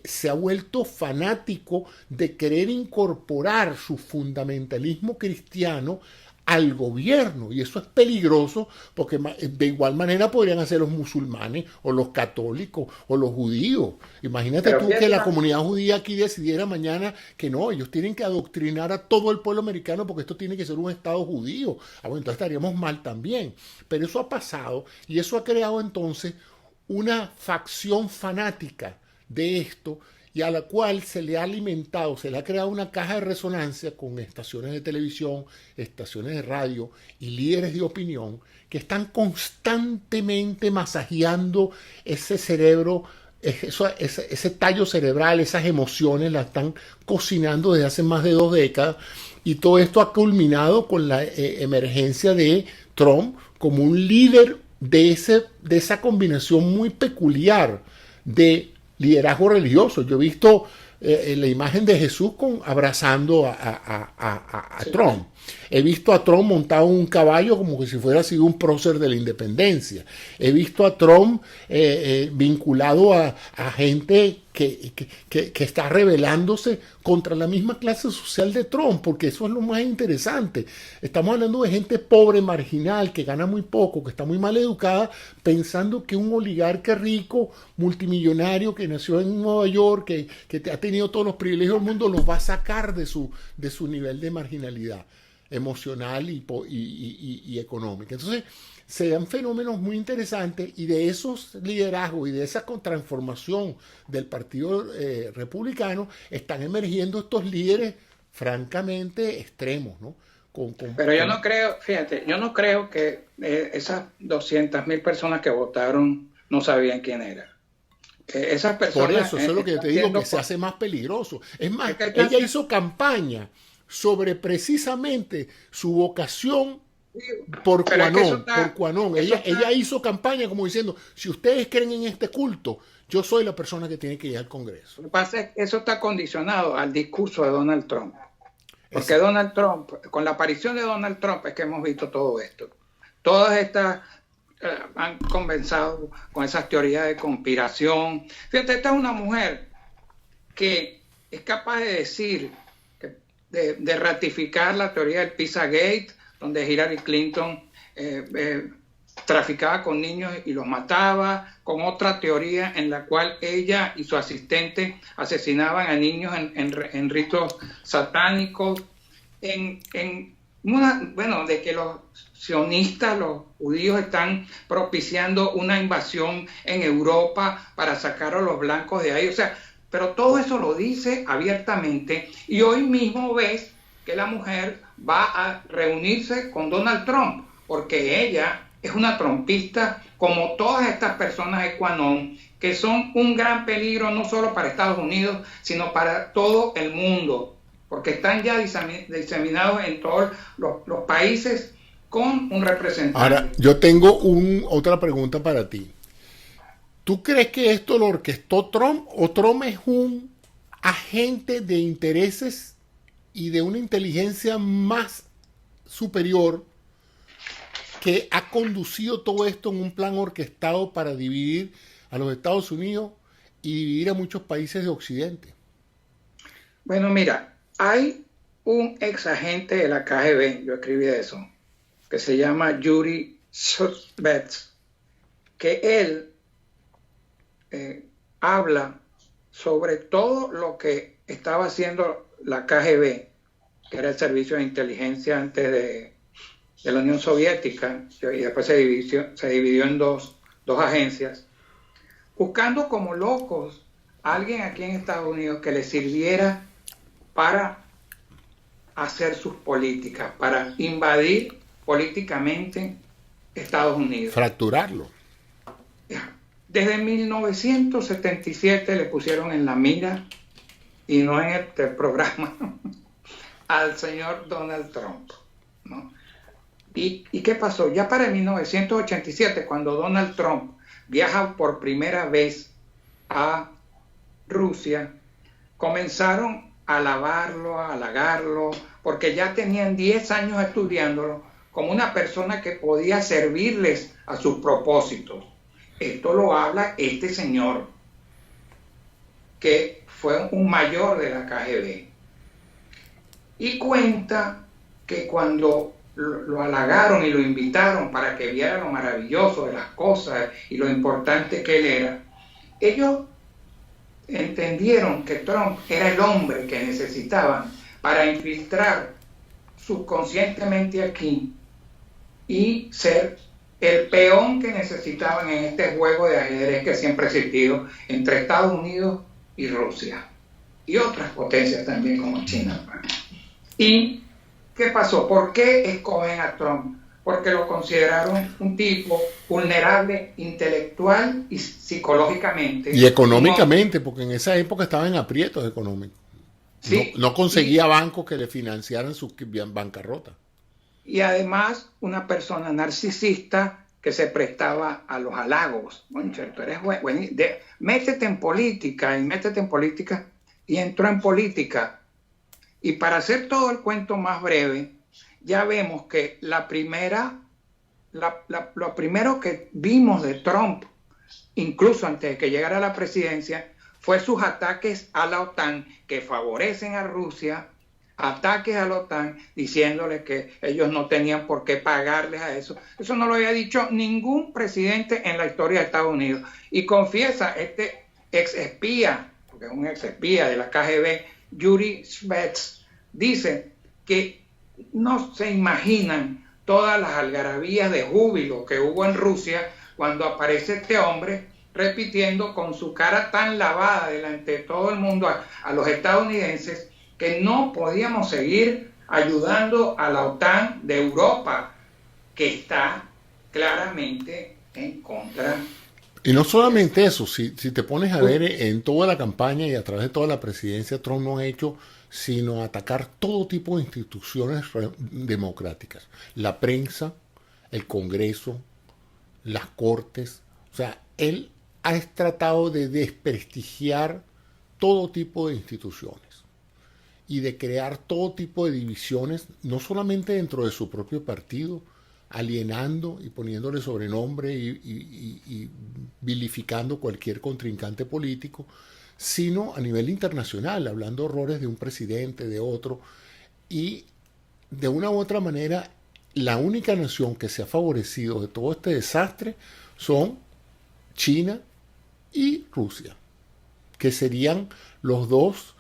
se ha vuelto fanático de querer incorporar su fundamentalismo cristiano al gobierno, y eso es peligroso porque de igual manera podrían hacer los musulmanes o los católicos o los judíos. Imagínate tú que la comunidad judía aquí decidiera mañana que no, ellos tienen que adoctrinar a todo el pueblo americano porque esto tiene que ser un estado judío. Bueno, entonces estaríamos mal también. Pero eso ha pasado y eso ha creado entonces una facción fanática de esto, y a la cual se le ha alimentado, se le ha creado una caja de resonancia con estaciones de televisión, estaciones de radio y líderes de opinión que están constantemente masajeando ese cerebro, ese tallo cerebral, esas emociones, la están cocinando desde hace más de 2 décadas, y todo esto ha culminado con la emergencia de Trump como un líder de esa combinación muy peculiar de liderazgo religioso. Yo he visto la imagen de Jesús abrazando a Trump. He visto a Trump montado en un caballo como que si fuera sido un prócer de la independencia. He visto a Trump vinculado a gente que está rebelándose contra la misma clase social de Trump, porque eso es lo más interesante. Estamos hablando de gente pobre, marginal, que gana muy poco, que está muy mal educada, pensando que un oligarca rico, multimillonario, que nació en Nueva York, que ha tenido todos los privilegios del mundo, los va a sacar de su nivel de marginalidad emocional y económica. Entonces se dan fenómenos muy interesantes, y de esos liderazgos y de esa transformación del Partido Republicano están emergiendo estos líderes francamente extremos, ¿no? Pero yo no creo, fíjate, yo no creo que esas 200.000 personas que votaron no sabían quién era. Esas personas, por eso es lo que yo te digo, que se hace más peligroso. Es más, ella hizo campaña sobre precisamente su vocación por Cuanón. Ella hizo campaña como diciendo, si ustedes creen en este culto, yo soy la persona que tiene que ir al Congreso. Lo que pasa es que eso está condicionado al discurso de Donald Trump. Porque Donald Trump, con la aparición de Donald Trump es que hemos visto todo esto. Todas estas han comenzado con esas teorías de conspiración. Fíjate, esta es una mujer que es capaz de decir, de ratificar la teoría del Pizzagate, donde Hillary Clinton traficaba con niños y los mataba, con otra teoría en la cual ella y su asistente asesinaban a niños en ritos satánicos, de que los sionistas, los judíos, están propiciando una invasión en Europa para sacar a los blancos de ahí. O sea, pero todo eso lo dice abiertamente, y hoy mismo ves que la mujer va a reunirse con Donald Trump, porque ella es una trumpista, como todas estas personas de QAnon, que son un gran peligro no solo para Estados Unidos, sino para todo el mundo, porque están ya diseminados en todos los países con un representante. Ahora, yo tengo otra pregunta para ti. ¿Tú crees que esto lo orquestó Trump o Trump es un agente de intereses y de una inteligencia más superior que ha conducido todo esto en un plan orquestado para dividir a los Estados Unidos y dividir a muchos países de Occidente? Bueno, mira, hay un ex agente de la KGB, yo escribí eso, que se llama Yuri Shevets, que él habla sobre todo lo que estaba haciendo la KGB, que era el servicio de inteligencia antes de la Unión Soviética, y después se dividió en dos agencias, buscando como locos a alguien aquí en Estados Unidos que le sirviera para hacer sus políticas, para invadir políticamente Estados Unidos. Fracturarlo. Desde 1977 le pusieron en la mira, y no en este programa, al señor Donald Trump, ¿no? ¿Y qué pasó? Ya para 1987, cuando Donald Trump viaja por primera vez a Rusia, comenzaron a alabarlo, a halagarlo, porque ya tenían 10 años estudiándolo como una persona que podía servirles a sus propósitos. Esto lo habla este señor, que fue un mayor de la KGB. Y cuenta que cuando lo halagaron y lo invitaron para que viera lo maravilloso de las cosas y lo importante que él era, ellos entendieron que Trump era el hombre que necesitaban para infiltrar subconscientemente aquí y ser el peón que necesitaban en este juego de ajedrez que siempre ha existido entre Estados Unidos y Rusia y otras potencias también como China. ¿Y qué pasó? ¿Por qué escogen a Trump? Porque lo consideraron un tipo vulnerable intelectual y psicológicamente. Y económicamente, porque en esa época estaba en aprietos económicos. Sí, no conseguía bancos que le financiaran su bancarrota. Y además una persona narcisista que se prestaba a los halagos. Bueno, tú eres métete en política, y entró en política. Y para hacer todo el cuento más breve, ya vemos que lo primero que vimos de Trump, incluso antes de que llegara a la presidencia, fue sus ataques a la OTAN, que favorecen a Rusia, ataques a la OTAN, diciéndole que ellos no tenían por qué pagarles a eso. Eso no lo había dicho ningún presidente en la historia de Estados Unidos. Y confiesa este ex espía, porque es un ex espía de la KGB, Yuri Shevets, dice que no se imaginan todas las algarabías de júbilo que hubo en Rusia cuando aparece este hombre repitiendo con su cara tan lavada delante de todo el mundo a los estadounidenses que no podíamos seguir ayudando a la OTAN de Europa, que está claramente en contra. Y no solamente eso, si te pones a ver en toda la campaña y a través de toda la presidencia, Trump no ha hecho sino atacar todo tipo de instituciones democráticas. La prensa, el Congreso, las Cortes. O sea, él ha tratado de desprestigiar todo tipo de instituciones y de crear todo tipo de divisiones, no solamente dentro de su propio partido, alienando y poniéndole sobrenombre y vilificando cualquier contrincante político, sino a nivel internacional, hablando horrores de un presidente, de otro, y de una u otra manera, la única nación que se ha favorecido de todo este desastre son China y Rusia, que serían los dos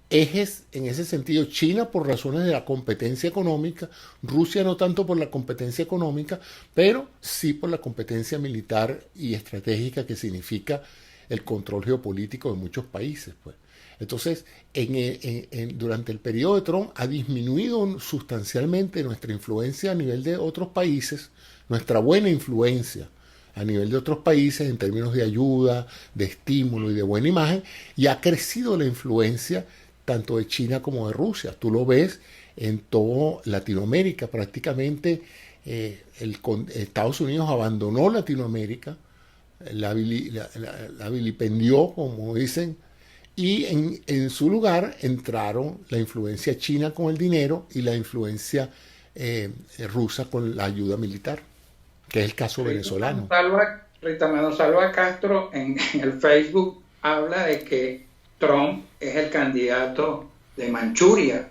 ejes en ese sentido. China por razones de la competencia económica, Rusia no tanto por la competencia económica, pero sí por la competencia militar y estratégica que significa el control geopolítico de muchos países, pues. Entonces, durante el periodo de Trump ha disminuido sustancialmente nuestra influencia a nivel de otros países, nuestra buena influencia a nivel de otros países en términos de ayuda, de estímulo y de buena imagen, y ha crecido la influencia tanto de China como de Rusia. Tú lo ves en toda Latinoamérica, prácticamente Estados Unidos abandonó Latinoamérica, la vilipendió, como dicen, y en su lugar entraron la influencia china con el dinero y la influencia rusa con la ayuda militar, que es el caso venezolano. Rita Manosalva Castro en el Facebook habla de que Trump es el candidato de Manchuria.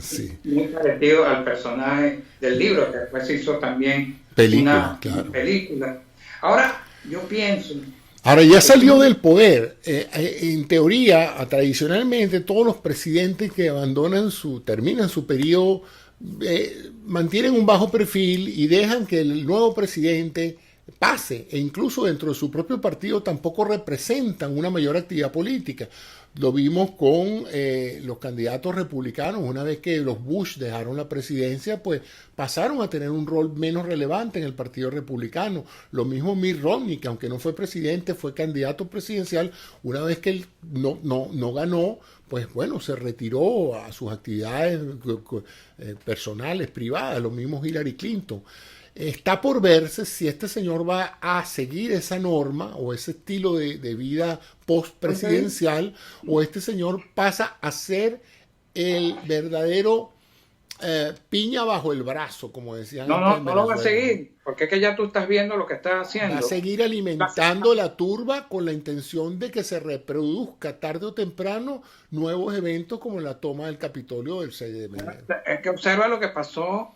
Sí. Muy parecido al personaje del libro, que después se hizo también una película. Ahora, yo pienso... Ahora ya salió del poder. En teoría, tradicionalmente, todos los presidentes que terminan su periodo, mantienen un bajo perfil y dejan que el nuevo presidente pase, e incluso dentro de su propio partido tampoco representan una mayor actividad política. Lo vimos con los candidatos republicanos. Una vez que los Bush dejaron la presidencia, pues pasaron a tener un rol menos relevante en el Partido Republicano. Lo mismo Mitt Romney, que aunque no fue presidente, fue candidato presidencial. Una vez que él no ganó, pues bueno, se retiró a sus actividades personales, privadas. Lo mismo Hillary Clinton. Está por verse si este señor va a seguir esa norma o ese estilo de vida post-presidencial, o este señor pasa a ser el verdadero piña bajo el brazo, como decían. No lo va a seguir, porque es que ya tú estás viendo lo que está haciendo. Va a seguir alimentando la turba con la intención de que se reproduzca tarde o temprano nuevos eventos como la toma del Capitolio del 6 de enero. Es que observa lo que pasó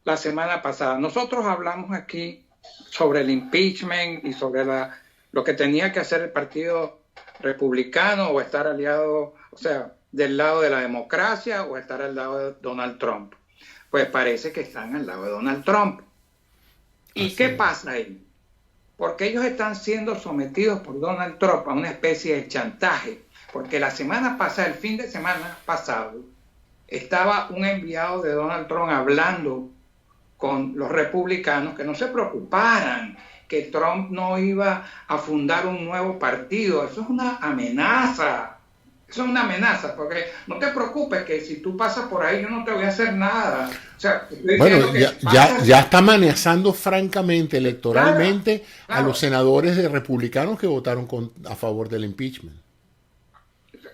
la semana pasada. Nosotros hablamos aquí sobre el impeachment y sobre lo que tenía que hacer el Partido Republicano, o estar aliado, o sea, del lado de la democracia, o estar al lado de Donald Trump. Pues parece que están al lado de Donald Trump. ¿Y qué pasa ahí? Porque ellos están siendo sometidos por Donald Trump a una especie de chantaje. Porque la semana pasada, el fin de semana pasado, estaba un enviado de Donald Trump hablando con los republicanos que no se preocuparan, que Trump no iba a fundar un nuevo partido. Eso es una amenaza. Eso es una amenaza, porque no te preocupes que si tú pasas por ahí yo no te voy a hacer nada. O sea, bueno, ya está amenazando francamente, electoralmente, claro, a los senadores de republicanos que votaron a favor del impeachment.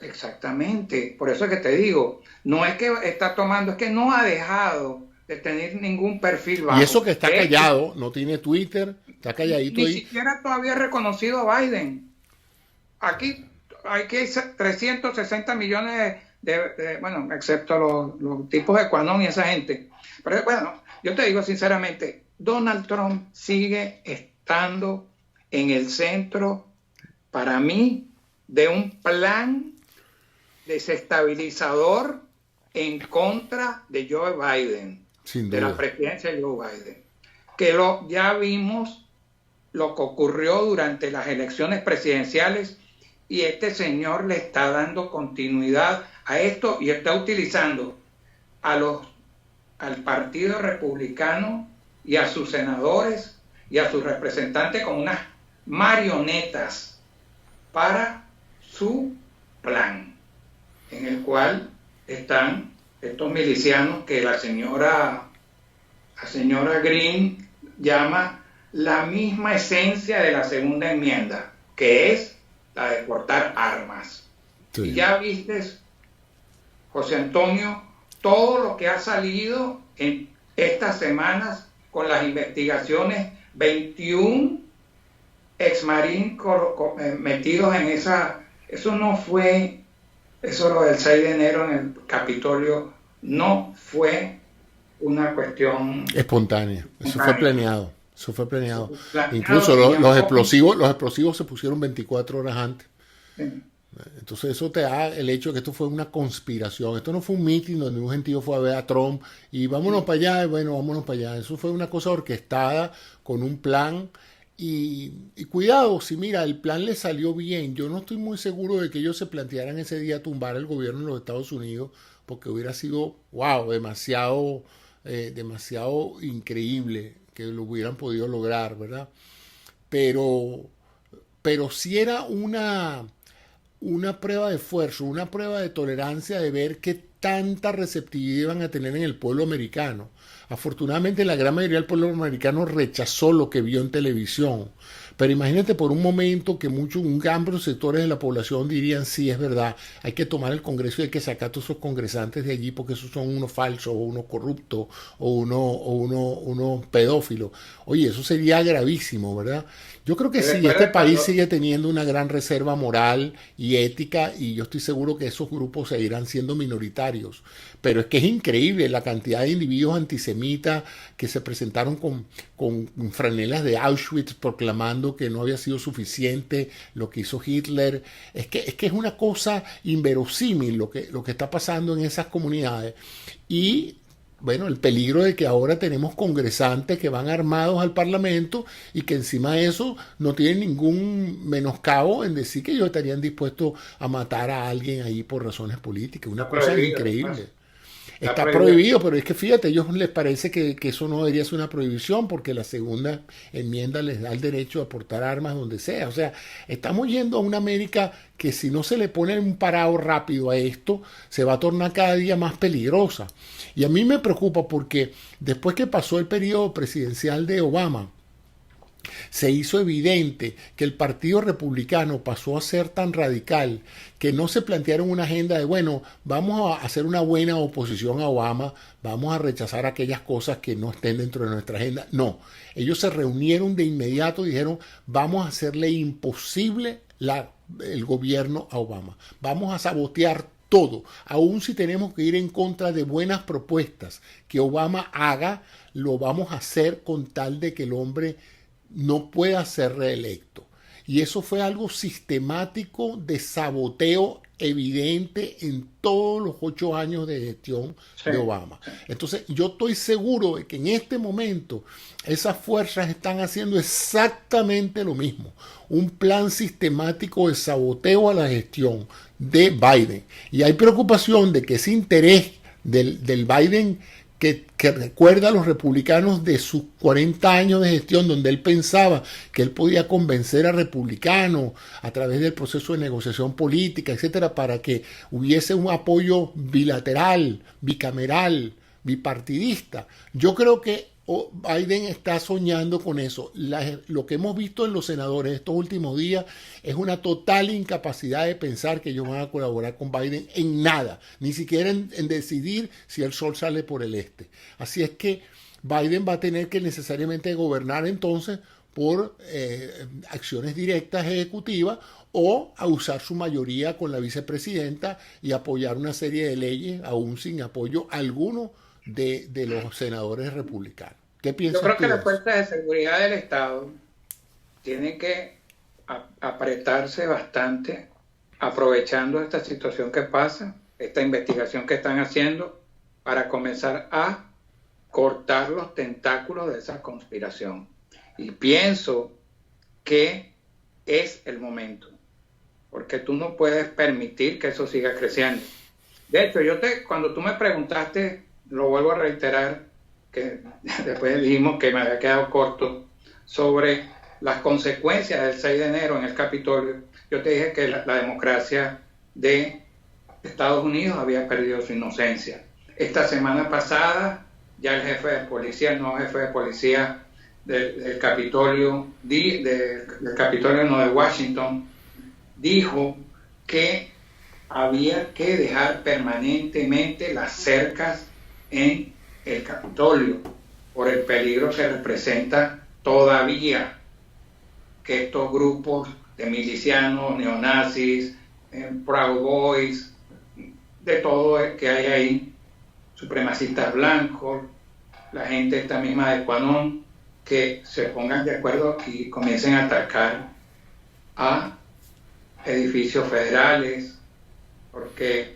Exactamente. Por eso es que te digo, no es que está tomando, es que no ha dejado de tener ningún perfil bajo. Y eso que está callado, no tiene Twitter, está calladito ni ahí. Ni siquiera todavía reconocido a Biden. Aquí hay 360 millones bueno, excepto los tipos de Quanon y esa gente. Pero bueno, yo te digo sinceramente, Donald Trump sigue estando en el centro, para mí, de un plan desestabilizador en contra de Joe Biden, de la presidencia de Joe Biden. Que ya vimos lo que ocurrió durante las elecciones presidenciales, y este señor le está dando continuidad a esto y está utilizando al Partido Republicano y a sus senadores y a sus representantes como unas marionetas para su plan, en el cual están estos milicianos que la señora Green llama la misma esencia de la segunda enmienda, que es la de portar armas. Sí. Y ya viste, José Antonio, todo lo que ha salido en estas semanas con las investigaciones, 21 exmarines metidos en eso no fue, eso lo del 6 de enero en el Capitolio, no fue una cuestión espontánea. Eso fue planeado. Eso fue planeado. Incluso los explosivos se pusieron 24 horas antes. Sí. Entonces eso te da el hecho de que esto fue una conspiración. Esto no fue un meeting donde un gentío fue a ver a Trump y vámonos para allá, y bueno, vámonos para allá. Eso fue una cosa orquestada con un plan Y cuidado, si mira, el plan le salió bien, yo no estoy muy seguro de que ellos se plantearan ese día tumbar el gobierno de los Estados Unidos, porque hubiera sido, wow, demasiado increíble que lo hubieran podido lograr, ¿verdad? Pero, pero sí era una prueba de esfuerzo, una prueba de tolerancia de ver qué tanta receptividad iban a tener en el pueblo americano. Afortunadamente la gran mayoría del pueblo americano rechazó lo que vio en televisión. Pero imagínate por un momento que un amplios sectores de la población dirían, sí, es verdad, hay que tomar el Congreso y hay que sacar a todos esos congresantes de allí porque esos son unos falsos o unos corruptos o unos pedófilos. Oye, eso sería gravísimo, ¿verdad? Yo creo que sí, este país sigue teniendo una gran reserva moral y ética y yo estoy seguro que esos grupos seguirán siendo minoritarios. Pero es que es increíble la cantidad de individuos antisemitas que se presentaron con franelas de Auschwitz proclamando que no había sido suficiente lo que hizo Hitler. Es que es una cosa inverosímil lo que está pasando en esas comunidades. Y bueno, el peligro de que ahora tenemos congresantes que van armados al Parlamento y que encima de eso no tienen ningún menoscabo en decir que ellos estarían dispuestos a matar a alguien ahí por razones políticas. Una cosa increíble. Está prohibido, pero es que fíjate, a ellos les parece que eso no debería ser una prohibición porque la segunda enmienda les da el derecho a portar armas donde sea. O sea, estamos yendo a una América que si no se le pone un parado rápido a esto, se va a tornar cada día más peligrosa. Y a mí me preocupa porque después que pasó el periodo presidencial de Obama, se hizo evidente que el Partido Republicano pasó a ser tan radical que no se plantearon una agenda de, bueno, vamos a hacer una buena oposición a Obama, vamos a rechazar aquellas cosas que no estén dentro de nuestra agenda. No, ellos se reunieron de inmediato y dijeron, vamos a hacerle imposible el gobierno a Obama, vamos a sabotear todo, aun si tenemos que ir en contra de buenas propuestas que Obama haga, lo vamos a hacer con tal de que el hombre no pueda ser reelecto. Y eso fue algo sistemático de saboteo evidente en todos los 8 años de gestión de Obama. Entonces yo estoy seguro de que en este momento esas fuerzas están haciendo exactamente lo mismo. Un plan sistemático de saboteo a la gestión de Biden. Y hay preocupación de que ese interés del Biden que recuerda a los republicanos de sus 40 años de gestión, donde él pensaba que él podía convencer a republicanos a través del proceso de negociación política, etcétera, para que hubiese un apoyo bilateral, bicameral, bipartidista. Yo creo que Biden está soñando con eso. Lo que hemos visto en los senadores estos últimos días es una total incapacidad de pensar que ellos van a colaborar con Biden en nada, ni siquiera en decidir si el sol sale por el este. Así es que Biden va a tener que necesariamente gobernar entonces por acciones directas ejecutivas o a usar su mayoría con la vicepresidenta y apoyar una serie de leyes aún sin apoyo alguno de los senadores republicanos. ¿Qué piensas tú? Yo creo que las fuerzas de seguridad del Estado tienen que apretarse bastante aprovechando esta situación que pasa, esta investigación que están haciendo para comenzar a cortar los tentáculos de esa conspiración. Y pienso que es el momento, porque tú no puedes permitir que eso siga creciendo. De hecho, cuando tú me preguntaste, lo vuelvo a reiterar, que después dijimos que me había quedado corto, sobre las consecuencias del 6 de enero en el Capitolio, yo te dije que la democracia de Estados Unidos había perdido su inocencia. Esta semana pasada, ya el jefe de policía, el nuevo jefe de policía del Capitolio, del Capitolio no de Washington, dijo que había que dejar permanentemente las cercas en el Capitolio por el peligro que representa todavía que estos grupos de milicianos, neonazis, Proud Boys, de todo que hay ahí, supremacistas blancos, la gente esta misma de QAnon, que se pongan de acuerdo y comiencen a atacar a edificios federales, porque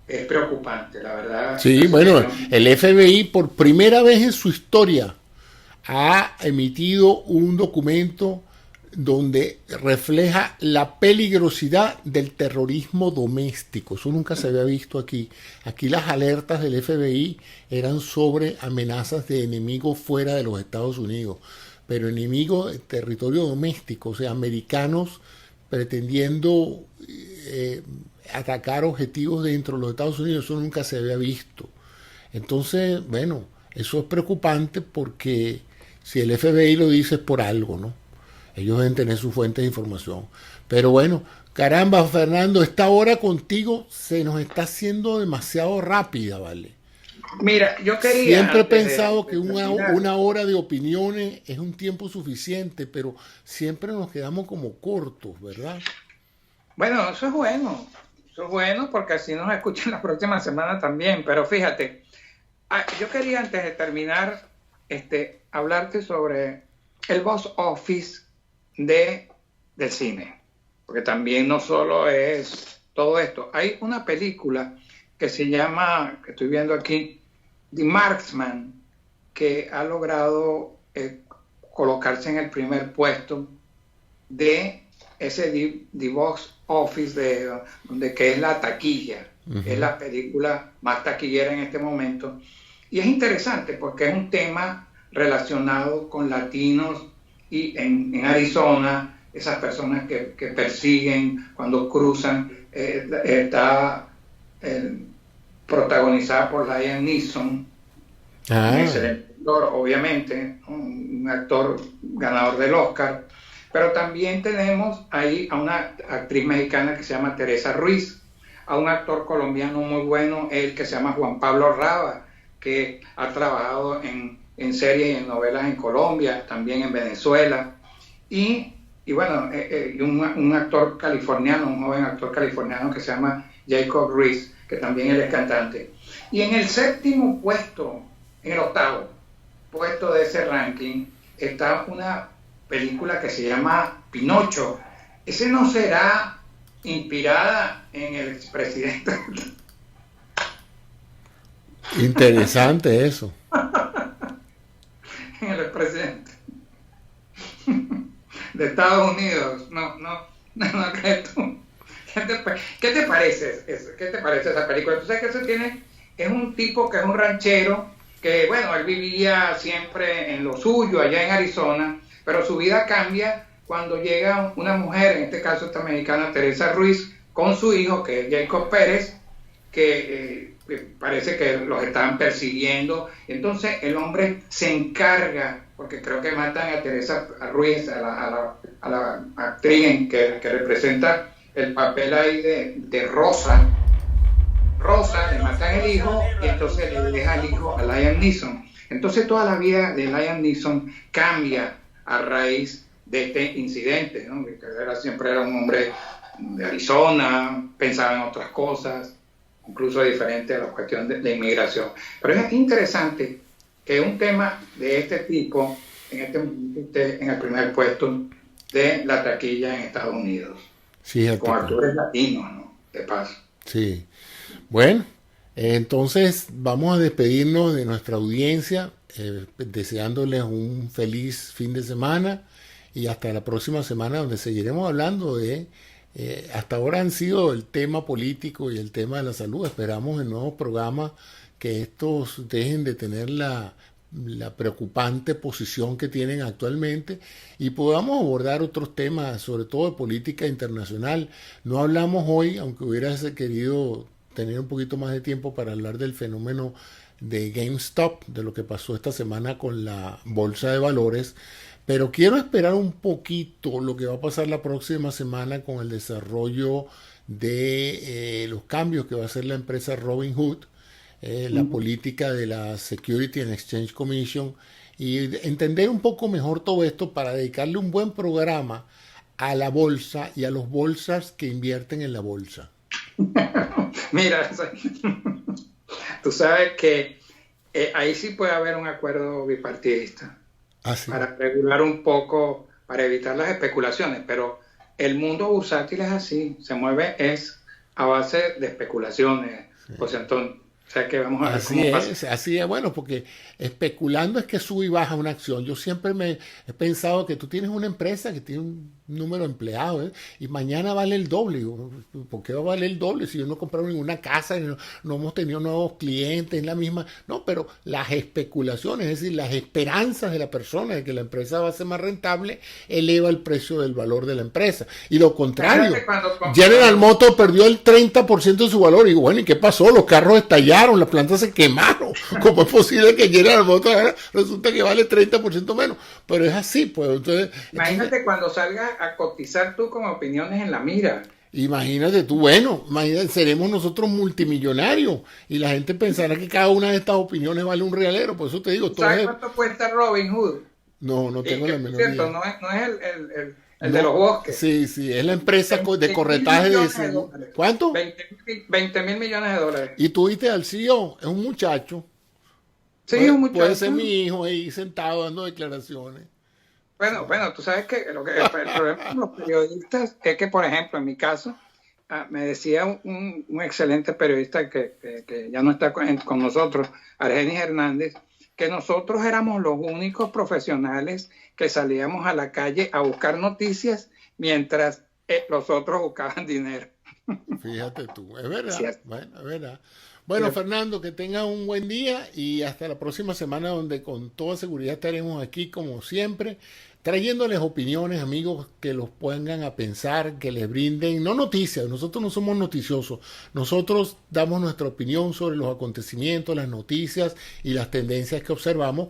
es preocupante, la verdad. Sí, bueno, el FBI por primera vez en su historia ha emitido un documento donde refleja la peligrosidad del terrorismo doméstico. Eso nunca se había visto aquí. Aquí las alertas del FBI eran sobre amenazas de enemigos fuera de los Estados Unidos, pero enemigos de territorio doméstico, o sea, americanos pretendiendo atacar objetivos dentro de los Estados Unidos, eso nunca se había visto. Entonces, bueno, eso es preocupante porque si el FBI lo dice es por algo, ¿no? Ellos deben tener sus fuentes de información. Pero bueno, caramba, Fernando, esta hora contigo se nos está haciendo demasiado rápida, ¿vale? Mira, yo quería... Siempre he pensado que una hora de opiniones es un tiempo suficiente, pero siempre nos quedamos como cortos, ¿verdad? Bueno, eso es bueno. Eso es bueno porque así nos escuchan la próxima semana también. Pero fíjate, yo quería antes de terminar hablarte sobre el box office del cine, porque también no solo es todo esto. Hay una película que se llama, que estoy viendo aquí, The Marksman, que ha logrado colocarse en el primer puesto de ese The Box Office que es la taquilla, que es la película más taquillera en este momento. Y es interesante porque es un tema relacionado con latinos y en Arizona, esas personas que persiguen cuando cruzan, está protagonizada por Liam Neeson, un excelente actor, obviamente, un actor ganador del Oscar, pero también tenemos ahí a una actriz mexicana que se llama Teresa Ruiz, a un actor colombiano muy bueno, el que se llama Juan Pablo Raba, que ha trabajado en series y en novelas en Colombia, también en Venezuela, y bueno, un actor californiano, un joven actor californiano que se llama Jacob Reese, que también él es cantante. Y en el séptimo puesto, en el octavo puesto de ese ranking, está una película que se llama Pinocho. ¿Ese no será inspirada en el expresidente? Interesante eso. En el expresidente de Estados Unidos. No crees tú. ¿Qué te parece eso? ¿Qué te parece esa película? Tú sabes que eso es un tipo que es un ranchero, que bueno, él vivía siempre en lo suyo, allá en Arizona, pero su vida cambia cuando llega una mujer, en este caso esta mexicana Teresa Ruiz, con su hijo, que es Jacob Pérez, que parece que los estaban persiguiendo. Entonces el hombre se encarga, porque creo que matan a Teresa Ruiz, a la actriz que representa el papel ahí de Rosa, le matan el hijo y entonces le deja el hijo a Liam Neeson. Entonces toda la vida de Liam Neeson cambia a raíz de este incidente, ¿no? Que siempre era un hombre de Arizona, pensaba en otras cosas, incluso diferente a la cuestión de inmigración. Pero es interesante que un tema de este tipo esté en el primer puesto de la taquilla en Estados Unidos. Sí, con actores latinos, ¿no? De paso. Sí. Bueno, entonces vamos a despedirnos de nuestra audiencia, deseándoles un feliz fin de semana y hasta la próxima semana, donde seguiremos hablando de... hasta ahora han sido el tema político y el tema de la salud. Esperamos en nuevos programas que estos dejen de tener la preocupante posición que tienen actualmente y podamos abordar otros temas, sobre todo de política internacional. No hablamos hoy, aunque hubieras querido tener un poquito más de tiempo para hablar del fenómeno de GameStop, de lo que pasó esta semana con la bolsa de valores, pero quiero esperar un poquito lo que va a pasar la próxima semana con el desarrollo de los cambios que va a hacer la empresa Robinhood, la política de la Security and Exchange Commission, y entender un poco mejor todo esto para dedicarle un buen programa a la bolsa y a los bolsas que invierten en la bolsa. Mira, tú sabes que ahí sí puede haber un acuerdo bipartidista para regular un poco, para evitar las especulaciones, pero el mundo bursátil es así, se mueve es a base de especulaciones, José Antonio. O sea que vamos a ver Así cómo pasa. es, así es, bueno, porque especulando es que sube y baja una acción. Yo siempre me he pensado que tú tienes una empresa que tiene un número de empleados, ¿eh? Y mañana vale el doble. Digo, ¿por qué va a valer el doble si yo no he comprado ninguna casa, y no hemos tenido nuevos clientes, en la misma? No, pero las especulaciones, es decir, las esperanzas de la persona de que la empresa va a ser más rentable, eleva el precio del valor de la empresa. Y lo contrario, General Motors perdió el 30% de su valor. Y digo, bueno, ¿y qué pasó? Los carros estallaron, las plantas se quemaron. ¿Cómo es posible que General Motors resulta que vale 30% menos? Pero es así, pues. Imagínate cuando salgas a cotizar tú con opiniones en la mira. Imagínate tú, bueno, seremos nosotros multimillonarios y la gente pensará que cada una de estas opiniones vale un realero. Por eso te digo, todo ¿Sabes cuánto cuesta Robin Hood? No tengo la menor idea. No es el de los bosques. Sí, es la empresa de corretaje de seguro. ¿Cuánto? 20 mil millones de dólares. Y tú viste al CEO, es un muchacho. Sí, un muchacho. Puede ser mi hijo ahí sentado dando declaraciones. Bueno, tú sabes que el problema con los periodistas es que, por ejemplo, en mi caso, me decía un excelente periodista que ya no está con nosotros, Argenis Hernández, que nosotros éramos los únicos profesionales que salíamos a la calle a buscar noticias mientras los otros buscaban dinero. Fíjate tú, es verdad. Bueno, es verdad. Bueno, Fernando, que tengas un buen día y hasta la próxima semana, donde con toda seguridad estaremos aquí como siempre, trayéndoles opiniones, amigos, que los pongan a pensar, que les brinden, no noticias, nosotros no somos noticiosos, nosotros damos nuestra opinión sobre los acontecimientos, las noticias y las tendencias que observamos,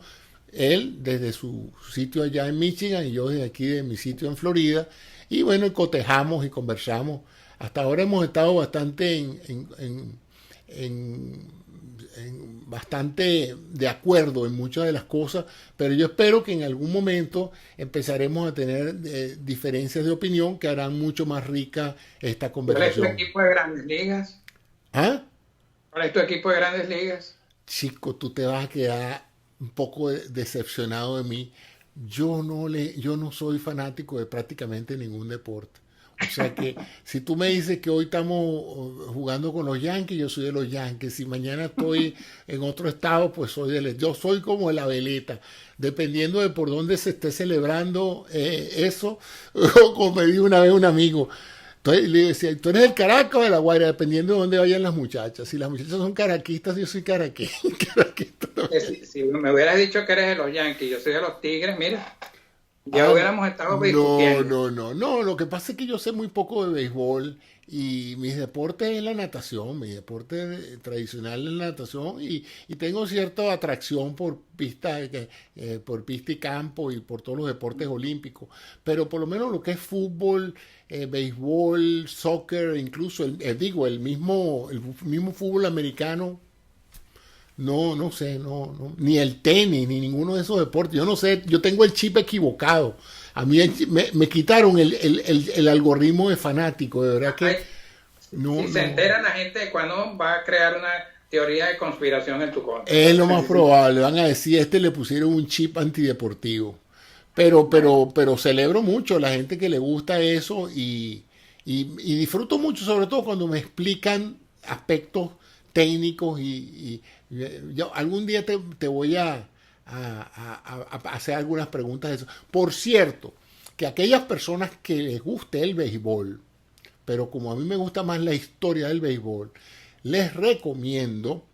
él desde su sitio allá en Michigan y yo desde aquí de mi sitio en Florida, y bueno, cotejamos y conversamos. Hasta ahora hemos estado bastante bastante de acuerdo en muchas de las cosas, pero yo espero que en algún momento empezaremos a tener diferencias de opinión que harán mucho más rica esta conversación. ¿Cuál es tu equipo de Grandes Ligas? ¿Ah? ¿Cuál es tu equipo de Grandes Ligas? Chico, tú te vas a quedar un poco decepcionado de mí. Yo no soy fanático de prácticamente ningún deporte. O sea que si tú me dices que hoy estamos jugando con los Yankees, yo soy de los Yankees. Si mañana estoy en otro estado, pues yo soy como la veleta. Dependiendo de por dónde se esté celebrando eso, como me dijo una vez un amigo. Entonces le decía, tú eres del Caracas o de La Guaira, dependiendo de dónde vayan las muchachas. Si las muchachas son caraquistas, yo soy caraquista. Si me hubieras dicho que eres de los Yankees, yo soy de los Tigres, mira. Ya hubiéramos estado discutiendo. No, lo que pasa es que yo sé muy poco de béisbol y mis deportes es la natación, mi deporte tradicional es la natación y tengo cierta atracción por pista y campo y por todos los deportes olímpicos, pero por lo menos lo que es fútbol, béisbol, soccer, incluso el mismo fútbol americano. No sé, ni el tenis, ni ninguno de esos deportes. Yo no sé, yo tengo el chip equivocado. A mí me quitaron el algoritmo de fanático, de verdad que... Se entera la gente de cuando va a crear una teoría de conspiración en tu contra. Es lo más probable, van a decir, le pusieron un chip antideportivo. Pero celebro mucho a la gente que le gusta eso y disfruto mucho, sobre todo cuando me explican aspectos técnicos y yo algún día te voy a hacer algunas preguntas de eso. Por cierto, que aquellas personas que les guste el béisbol, pero como a mí me gusta más la historia del béisbol, les recomiendo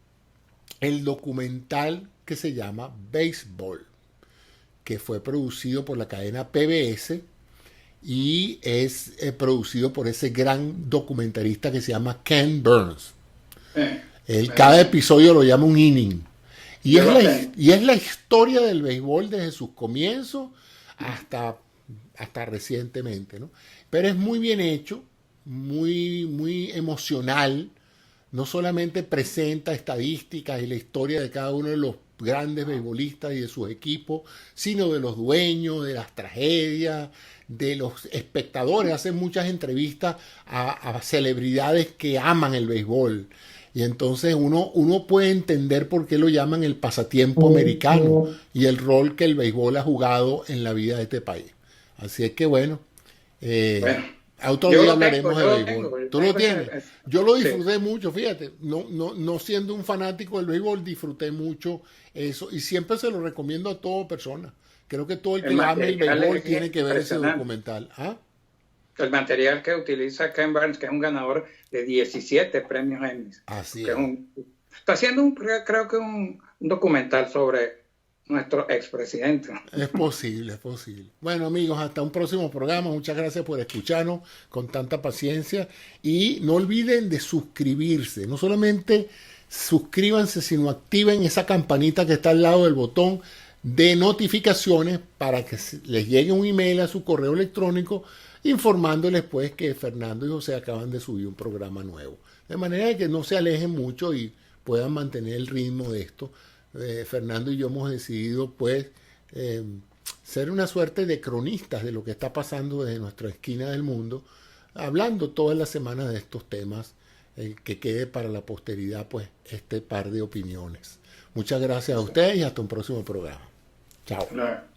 el documental que se llama Baseball, que fue producido por la cadena PBS y es producido por ese gran documentalista que se llama Ken Burns. Cada episodio lo llama un inning. Y es la historia del béisbol desde sus comienzos hasta recientemente, ¿no? Pero es muy bien hecho, muy emocional. No solamente presenta estadísticas y la historia de cada uno de los grandes beisbolistas y de sus equipos, sino de los dueños, de las tragedias, de los espectadores. Hacen muchas entrevistas a celebridades que aman el béisbol. Y entonces uno puede entender por qué lo llaman el pasatiempo americano y el rol que el béisbol ha jugado en la vida de este país. Así es que bueno, Otro Yo día lo hablaremos tengo, de yo lo béisbol. tengo. ¿Tú lo tienes? Yo lo Sí. disfruté mucho, fíjate. No siendo un fanático del béisbol, disfruté mucho eso. Y siempre se lo recomiendo a toda persona. Creo que todo el El que ame el material béisbol es tiene que ver ese impresionante. documental. ¿Ah? El material que utiliza Ken Burns, que es un ganador de 17 premios Emmy, Así que es. está haciendo creo que un documental sobre nuestro expresidente. Es posible, es posible. Bueno, amigos, hasta un próximo programa. Muchas gracias por escucharnos con tanta paciencia. Y no olviden de suscribirse. No solamente suscríbanse, sino activen esa campanita que está al lado del botón de notificaciones para que les llegue un email a su correo electrónico informándoles pues que Fernando y José acaban de subir un programa nuevo. De manera que no se alejen mucho y puedan mantener el ritmo de esto. Fernando y yo hemos decidido pues ser una suerte de cronistas de lo que está pasando desde nuestra esquina del mundo, hablando todas las semanas de estos temas, que quede para la posteridad pues este par de opiniones. Muchas gracias a ustedes y hasta un próximo programa. Chao. Claro.